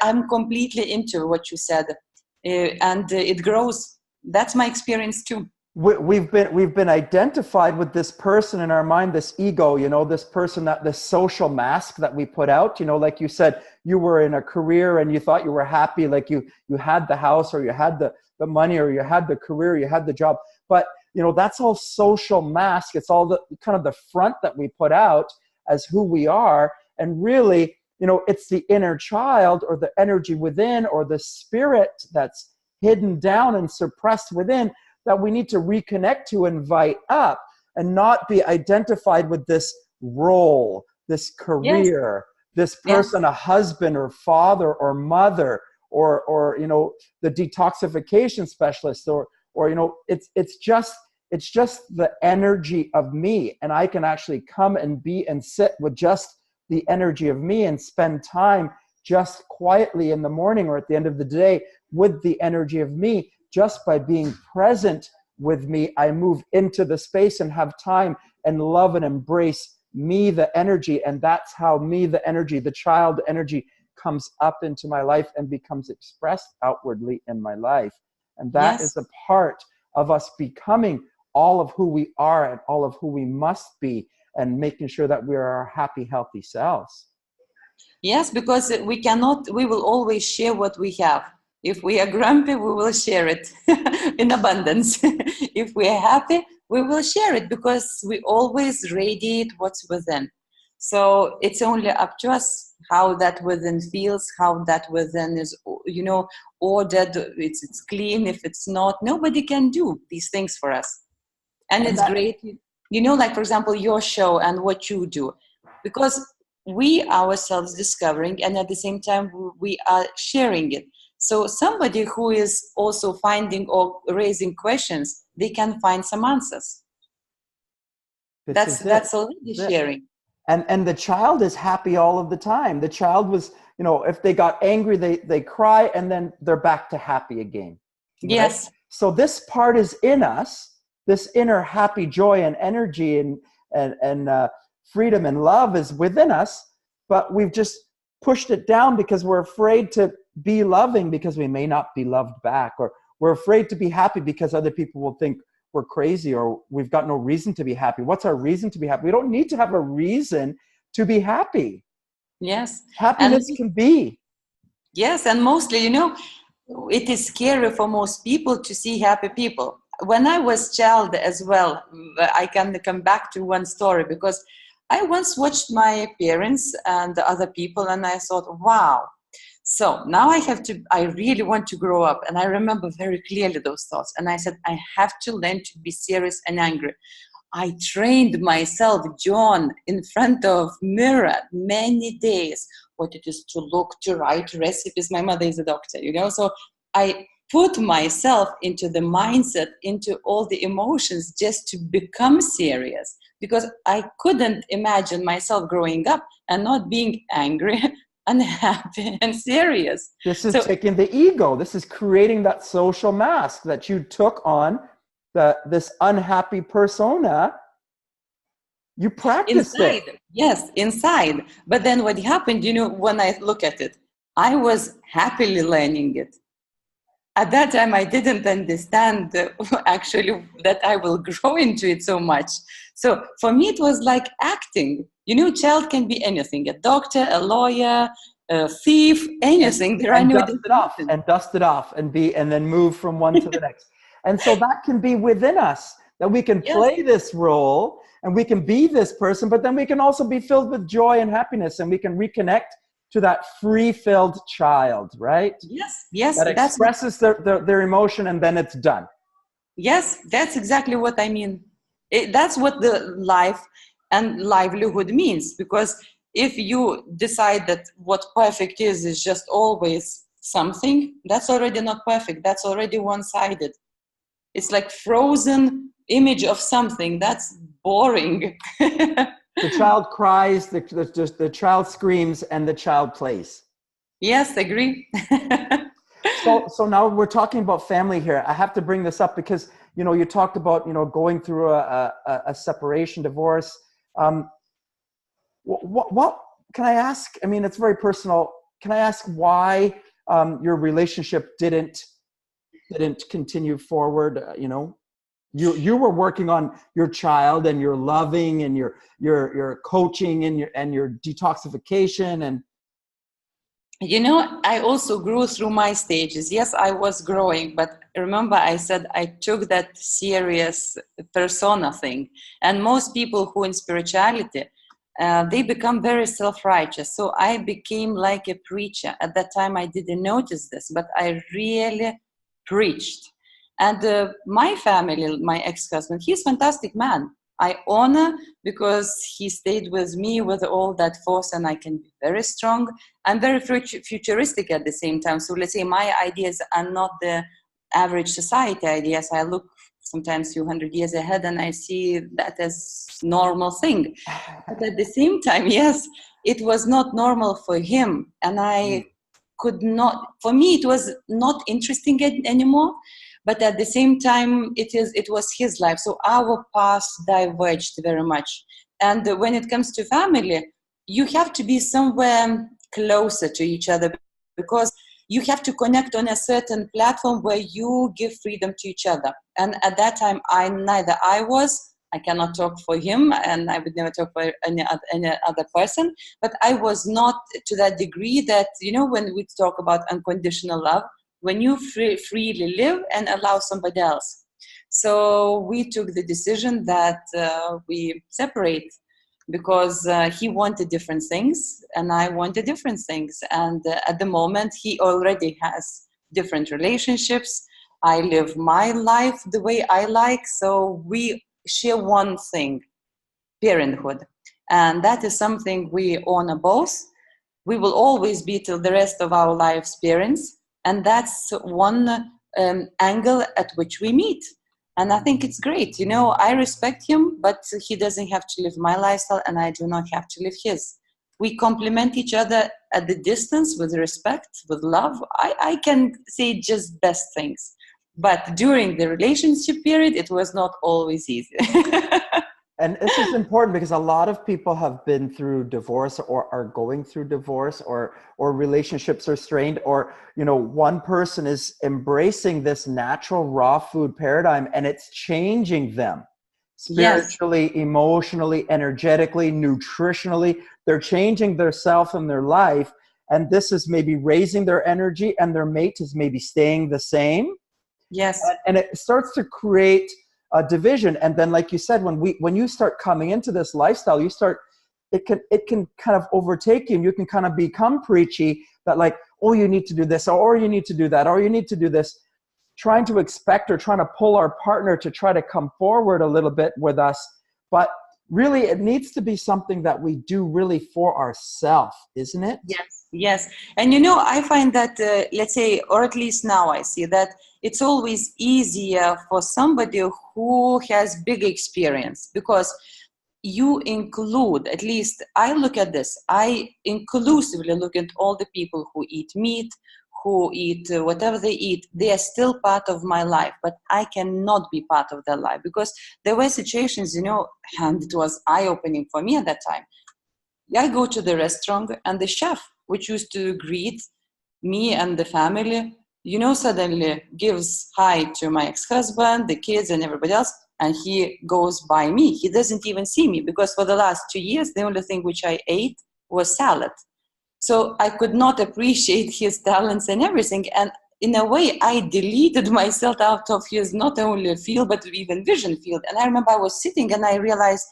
I'm completely into what you said, and it grows. That's my experience too. We've been identified with this person in our mind, this ego, this person, this social mask that we put out. Like you said, you were in a career and you thought you were happy, like you had the house, or you had the money, or you had the career, you had the job. But that's all social mask. It's all the kind of the front that we put out as who we are. And really, it's the inner child, or the energy within, or the spirit that's hidden down and suppressed within, that we need to reconnect to, invite up, and not be identified with this role, this career, this person, a husband or father or mother, or the detoxification specialist, or it's just the energy of me. And I can actually come and be and sit with just the energy of me, and spend time just quietly in the morning or at the end of the day with the energy of me. Just by being present with me, I move into the space and have time and love and embrace me, the energy. And that's how me, the energy, the child energy, comes up into my life and becomes expressed outwardly in my life. And that is a part of us becoming all of who we are and all of who we must be, and making sure that we are our happy, healthy selves. Yes, because we will always share what we have. If we are grumpy, we will share it in abundance. If we are happy, we will share it because we always radiate what's within. So it's only up to us how that within feels, how that within is, ordered, it's clean. If it's not, nobody can do these things for us. And it's great, like, for example, your show and what you do, because we ourselves discovering, and at the same time we are sharing it. So somebody who is also finding or raising questions, they can find some answers. That's already sharing. And the child is happy all of the time. The child was, if they got angry, they cry, and then they're back to happy again. Right? Yes. So this part is in us, this inner happy joy and energy and freedom and love is within us, but we've just pushed it down because we're afraid to be loving because we may not be loved back, or we're afraid to be happy because other people will think we're crazy, or we've got no reason to be happy. What's our reason to be happy? We don't need to have a reason to be happy. Yes. Happiness can be. Yes, and mostly, it is scary for most people to see happy people. When I was child as well, I can come back to one story, because I once watched my parents and the other people, and I thought, wow. So now I really want to grow up. And I remember very clearly those thoughts. And I said, I have to learn to be serious and angry. I trained myself, John, in front of mirror many days, what it is to look, to write recipes. My mother is a doctor, so I put myself into the mindset, into all the emotions, just to become serious, because I couldn't imagine myself growing up and not being angry, unhappy, and serious. This is taking the ego. This is creating that social mask that you took on, this unhappy persona. You practiced inside, it. Yes, inside. But then what happened, when I look at it, I was happily learning it. At that time, I didn't understand actually that I will grow into it so much. So for me, it was like acting. Child can be anything: a doctor, a lawyer, a thief, anything. There are no dust it off, and then move from one to the next. And so that can be within us, that we can play this role and we can be this person, but then we can also be filled with joy and happiness, and we can reconnect to that free-filled child, right? Yes. That expresses their emotion, and then it's done. Yes, that's exactly what I mean. That's what the life and livelihood means, because if you decide that what perfect is just always something, that's already not perfect. That's already one-sided. It's like frozen image of something. That's boring. The child cries, the child screams, and the child plays. Yes, agree. So now we're talking about family here. I have to bring this up because, you talked about, going through a separation, divorce. What can I ask? I mean, it's very personal. Can I ask why your relationship didn't continue forward? You were working on your child, and your loving, and your coaching, and your detoxification, and I also grew through my stages. Yes, I was growing, but remember I said I took that serious persona thing. And most people who in spirituality, they become very self-righteous. So I became like a preacher. At that time, I didn't notice this, but I really preached. And my family, my ex-husband, he's a fantastic man. I honor, because he stayed with me with all that force, and I can be very strong. I'm very futuristic at the same time. So let's say my ideas are not the average society ideas. I look sometimes a few hundred years ahead, and I see that as normal thing. But at the same time, yes, it was not normal for him. And I could not, for me, it was not interesting anymore. But at the same time, it was his life. So our paths diverged very much. And when it comes to family, you have to be somewhere closer to each other, because you have to connect on a certain platform where you give freedom to each other. And at that time, I cannot talk for him, and I would never talk for any other person, but I was not to that degree that, when we talk about unconditional love, when you freely live and allow somebody else. So we took the decision that we separate, because he wanted different things and I wanted different things. And at the moment, he already has different relationships. I live my life the way I like. So we share one thing, parenthood. And that is something we honor both. We will always be till the rest of our lives parents. And that's one angle at which we meet. And I think it's great. You know, I respect him, but he doesn't have to live my lifestyle and I do not have to live his. We complement each other at the distance with respect, with love. I can say just best things. But during the relationship period, it was not always easy. And this is important because a lot of people have been through divorce or are going through divorce, or relationships are strained, or, you know, one person is embracing this natural raw food paradigm and it's changing them spiritually, yes, emotionally, energetically, nutritionally. They're changing their self and their life. And this is maybe raising their energy and their mate is maybe staying the same. Yes. And it starts to create a division. And then, like you said, when you start coming into this lifestyle, it can kind of overtake you, and you can kind of become preachy, that like, oh, you need to do this, or you need to do that, or you need to do this, trying to expect or trying to pull our partner to try to come forward a little bit with us. But really, it needs to be something that we do really for ourselves, isn't it? Yes. And you know, I find that, let's say, or at least now I see that it's always easier for somebody who has big experience, because you include, at least I look at this, I inclusively look at all the people who eat meat, who eat whatever they eat. They are still part of my life, but I cannot be part of their life, because there were situations, you know, and it was eye-opening for me at that time. I go to the restaurant and the chef, which used to greet me and the family, you know, suddenly gives hi to my ex-husband, the kids and everybody else, and he goes by me. He doesn't even see me, because for the last 2 years, the only thing which I ate was salad. So I could not appreciate his talents and everything. And in a way, I deleted myself out of his not only field, but even vision field. And I remember I was sitting and I realized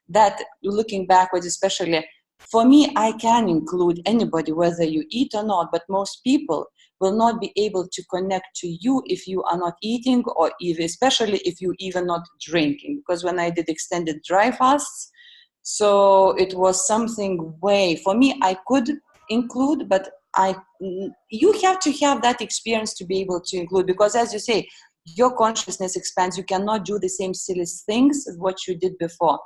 that, looking backwards especially, for me, I can include anybody, whether you eat or not, but most people will not be able to connect to you if you are not eating, or even, especially if you even not drinking. Because when I did extended dry fasts, so it was something way, for me, I could include, but you have to have that experience to be able to include, because as you say, your consciousness expands. You cannot do the same silly things as what you did before.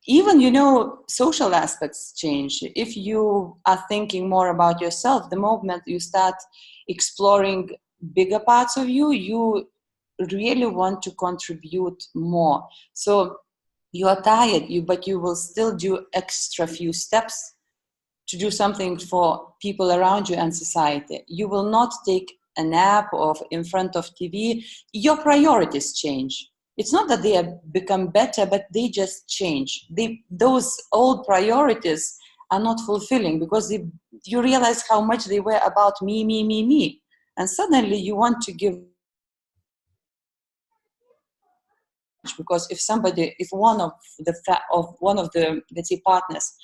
Even, you know, social aspects change. If you are thinking more about yourself, the moment you start exploring bigger parts of you, you really want to contribute more. So you are tired, but you will still do extra few steps to do something for people around you and society. You will not take a nap or in front of TV. Your priorities change. It's not that they have become better, but they just change. Those old priorities are not fulfilling, because you realize how much they were about me. And suddenly you want to give, because if one of the let's say partners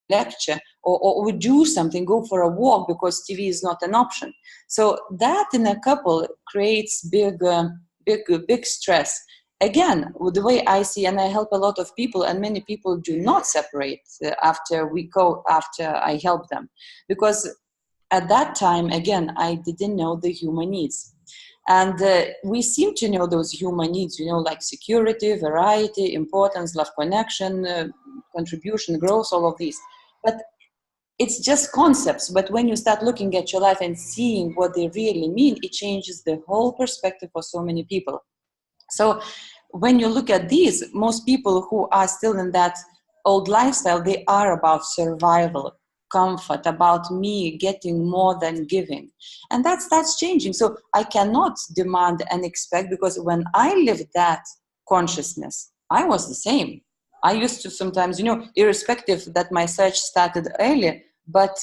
lecture or do something, go for a walk, because TV is not an option. So that in a couple creates big stress. Again, with the way I see, and I help a lot of people, and many people do not separate after I help them, because at that time, again, I didn't know the human needs. And we seem to know those human needs, you know, like security, variety, importance, love, connection, contribution, growth, all of these. But it's just concepts. But when you start looking at your life and seeing what they really mean, it changes the whole perspective for so many people. So when you look at these, most people who are still in that old lifestyle, they are about survival, comfort, about me getting more than giving. And that's changing. So I cannot demand and expect, because when I lived that consciousness, I was the same. I used to sometimes, irrespective that my search started early, but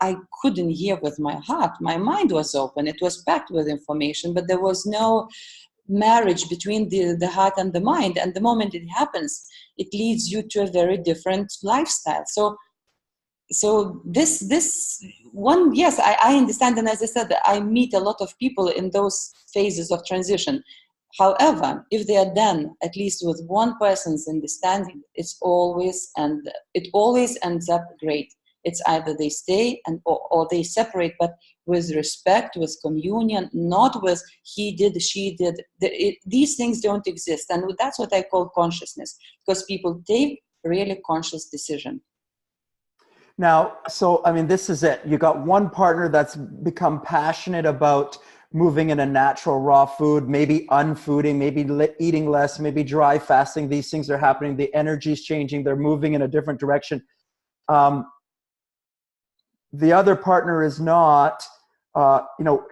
I couldn't hear with my heart. My mind was open. It was packed with information, but there was no marriage between the heart and the mind. And the moment it happens, it leads you to a very different lifestyle. So this one, yes, I understand. And as I said, I meet a lot of people in those phases of transition. However, if they are done at least with one person's understanding, it always ends up great. It's either they stay or they separate, but with respect, with communion, not with he did, she did. These things don't exist. And that's what I call consciousness, because people take really conscious decision. Now, so, I mean, this is it. You got one partner that's become passionate about moving in a natural raw food, maybe unfooding, maybe eating less, maybe dry fasting. These things are happening. The energy's changing. They're moving in a different direction. The other partner is not,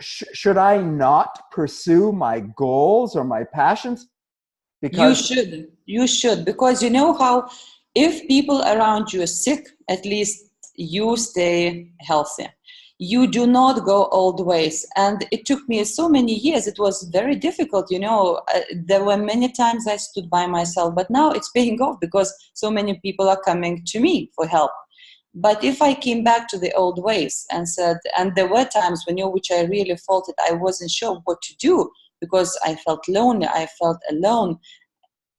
should I not pursue my goals or my passions? Because you should, because you know how, if people around you are sick, at least you stay healthy. You do not go old ways. And it took me so many years. It was very difficult. There were many times I stood by myself, but now it's paying off because so many people are coming to me for help. But if I came back to the old ways and said, and there were times when, which I really faltered, I wasn't sure what to do because I felt lonely, I felt alone.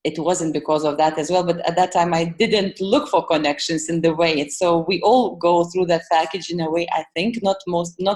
It wasn't because of that as well, but at that time I didn't look for connections in the way. So we all go through that package in a way, I think, not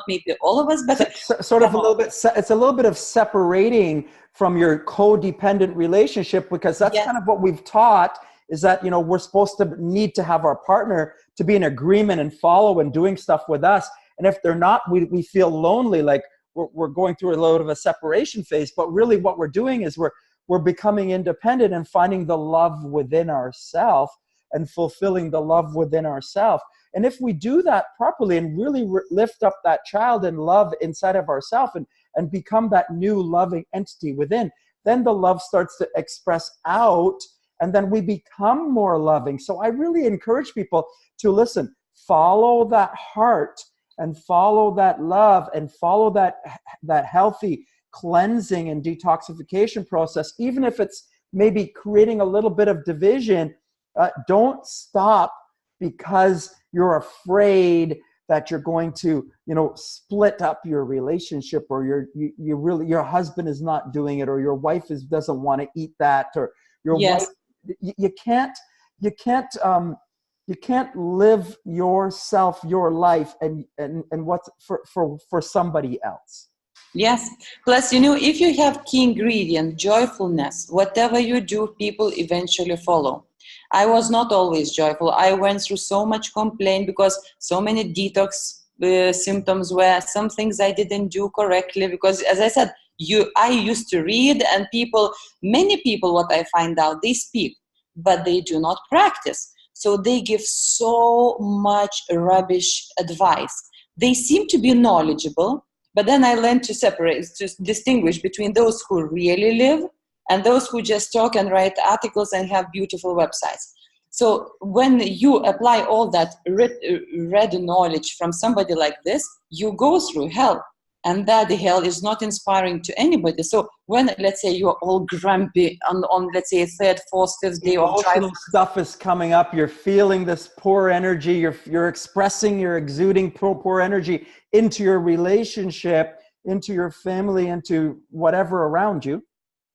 maybe all of us, but sort of a little bit, it's a little bit of separating from your codependent relationship, because that's kind of what we've taught, is that, we're supposed to need to have our partner to be in agreement and follow and doing stuff with us. And if they're not, we feel lonely, like we're going through a little bit of a separation phase. But really what we're doing is we're becoming independent and finding the love within ourselves and fulfilling the love within ourselves. And if we do that properly and really lift up that child in love inside of ourselves and become that new loving entity within, then the love starts to express out, and then we become more loving. So I really encourage people to listen, follow that heart and follow that love and follow that healthy cleansing and detoxification process. Even if it's maybe creating a little bit of division, don't stop because you're afraid that you're going to, split up your relationship, or your husband is not doing it, or your wife doesn't want to eat that, or your wife. You can't live yourself, your life, and what's for somebody else. Yes. Plus, if you have key ingredient, joyfulness, whatever you do, people eventually follow. I was not always joyful. I went through so much complaint because so many detox symptoms were some things I didn't do correctly. Because, as I said, I used to read, and many people, what I find out, they speak, but they do not practice. So they give so much rubbish advice. They seem to be knowledgeable, but then I learned to distinguish between those who really live and those who just talk and write articles and have beautiful websites. So when you apply all that read knowledge from somebody like this, you go through hell. And that hell is not inspiring to anybody. So when, let's say, you're all grumpy on let's say, third, fourth, fifth day of emotional stuff is coming up, you're feeling this poor energy, you're expressing, you're exuding poor energy into your relationship, into your family, into whatever around you.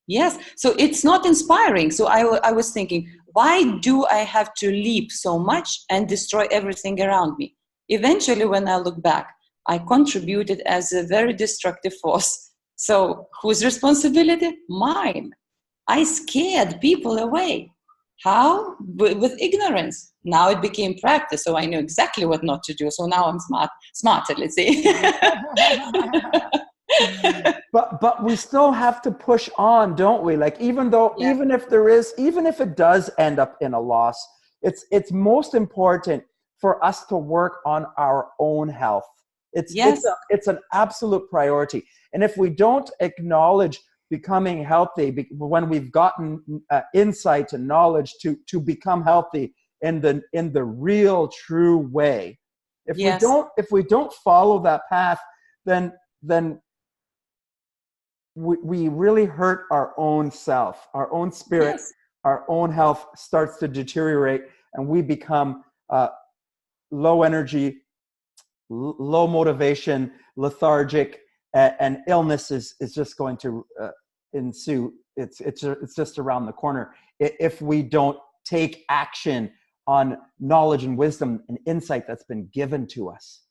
Yes. So it's not inspiring. So I was thinking, why do I have to leap so much and destroy everything around me? Eventually, when I look back, I contributed as a very destructive force. So whose responsibility? Mine. I scared people away. How? With ignorance. Now it became practice, so I know exactly what not to do. So now I'm smarter, let's say. But we still have to push on, don't we? Like, even if it does end up in a loss, it's most important for us to work on our own health. It's an absolute priority. And if we don't acknowledge becoming healthy, when we've gotten insight and knowledge to become healthy in the real true way. If we don't follow that path, then we really hurt our own self, our own spirit. Yes. Our own health starts to deteriorate, and we become low energy, low motivation, lethargic, and illness is just going to ensue. It's just around the corner if we don't take action on knowledge and wisdom and insight that's been given to us.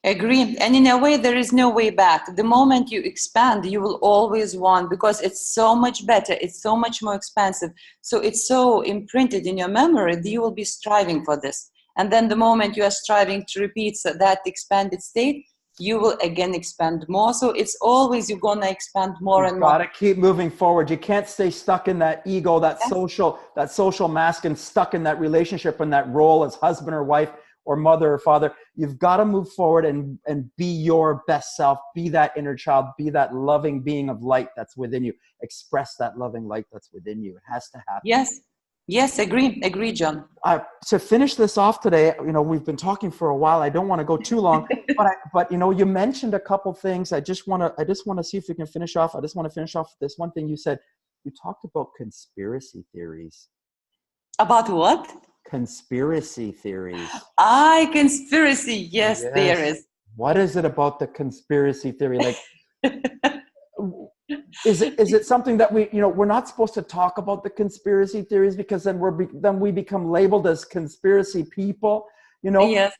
Agree. And in a way, there is no way back. The moment you expand, you will always want, because it's so much better, it's so much more expensive. So it's so imprinted in your memory that you will be striving for this. And then the moment you are striving to repeat that expanded state, you will again expand more. So it's always you're going to expand more and more. You got to keep moving forward. You can't stay stuck in that ego, that social mask, and stuck in that relationship and that role as husband or wife or mother or father. You've got to move forward and be your best self. Be that inner child. Be that loving being of light that's within you. Express that loving light that's within you. It has to happen. Yes, agree, John. To finish this off today, we've been talking for a while. I don't want to go too long, but you mentioned a couple things. I just want to see if we can finish off. I just want to finish off with this one thing you said. You talked about conspiracy theories. About what? Conspiracy theories. Conspiracy. Yes, theories. What is it about the conspiracy theory? Like, is it something that we're not supposed to talk about the conspiracy theories, because then we become labeled as conspiracy people? Yes.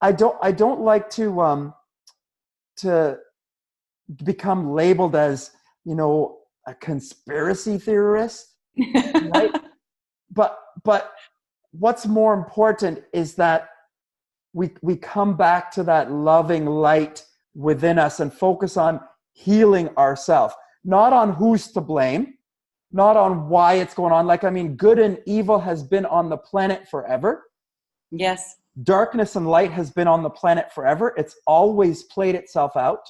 I don't like to become labeled as a conspiracy theorist, right? But what's more important is that we come back to that loving light within us and focus on healing ourselves, not on who's to blame, not on why it's going on. Good and evil has been on the planet forever. Yes. Darkness and light has been on the planet forever. It's always played itself out.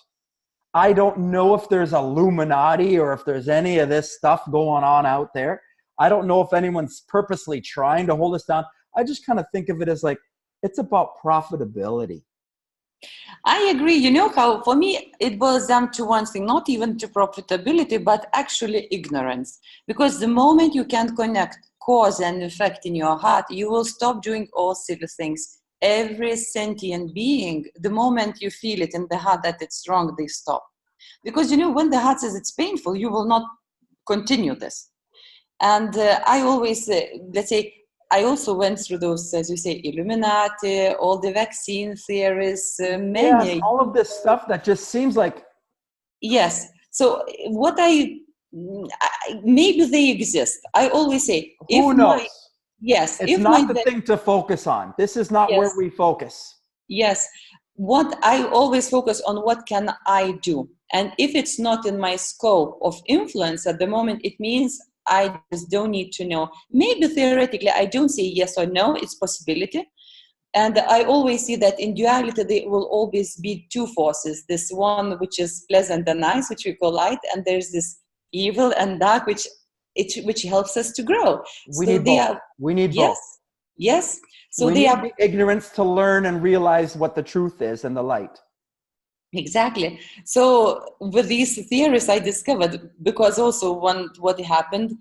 I don't know if there's Illuminati or if there's any of this stuff going on out there. I don't know if anyone's purposely trying to hold us down. I just kind of think of it as like, it's about profitability. I agree. How for me it boils down to one thing, not even to profitability, but actually ignorance. Because the moment you can connect cause and effect in your heart, you will stop doing all silly things. Every sentient being, the moment you feel it in the heart that it's wrong, they stop. Because when the heart says it's painful, you will not continue this. And I always, I also went through those, as you say, Illuminati, all the vaccine theories, many. Yes, all of this stuff that just seems like. Yes. So maybe they exist. I always say. Who knows? Yes. It's not the thing to focus on. This is not where we focus. Yes. What I always focus on, what can I do? And if it's not in my scope of influence at the moment, it means I just don't need to know. Maybe theoretically, I don't say yes or no, it's possibility. And I always see that in duality, there will always be two forces. This one, which is pleasant and nice, which we call light, and there's this evil and dark, which helps us to grow. We need both. We need both. Yes. So we need the ignorance to learn and realize what the truth is and the light. Exactly. So with these theories, I discovered, because also what happened,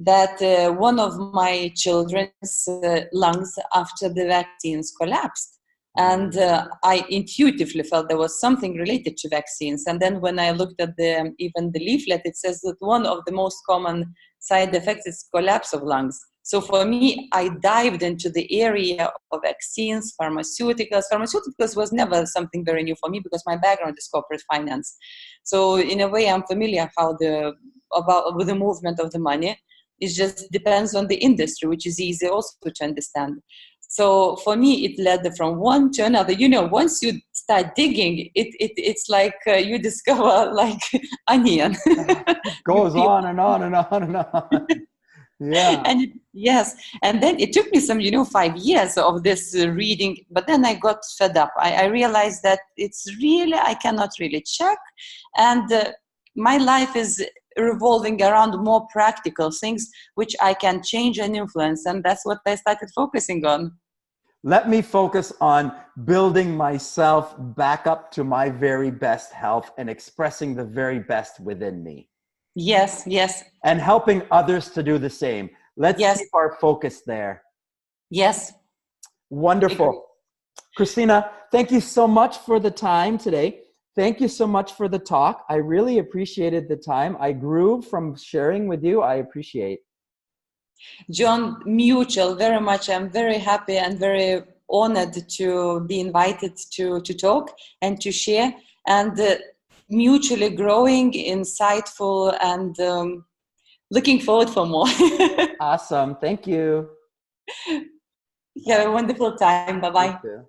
that one of my children's lungs after the vaccines collapsed. And I intuitively felt there was something related to vaccines. And then when I looked at even the leaflet, it says that one of the most common side effects is collapse of lungs. So for me, I dived into the area of vaccines, pharmaceuticals. Pharmaceuticals was never something very new for me because my background is corporate finance. So in a way, I'm familiar with the movement of the money. It just depends on the industry, which is easy also to understand. So for me, it led from one to another. Once you start digging, it's like you discover like onion. It goes on and on and on and on. Yeah. And then it took me some 5 years of this reading, but then I got fed up. I realized that it's really, I cannot really check, and my life is revolving around more practical things which I can change and influence, and that's what I started focusing on. Let me focus on building myself back up to my very best health and expressing the very best within me. Yes, yes. And helping others to do the same. Let's keep our focus there. Yes. Wonderful. Christina, thank you so much for the time today. Thank you so much for the talk. I really appreciated the time. I grew from sharing with you. I appreciate. John, mutual, very much. I'm very happy and very honored to be invited to talk and to share, and mutually growing, insightful, and looking forward for more. Awesome. Thank you. Have a wonderful time. Bye-bye. You too.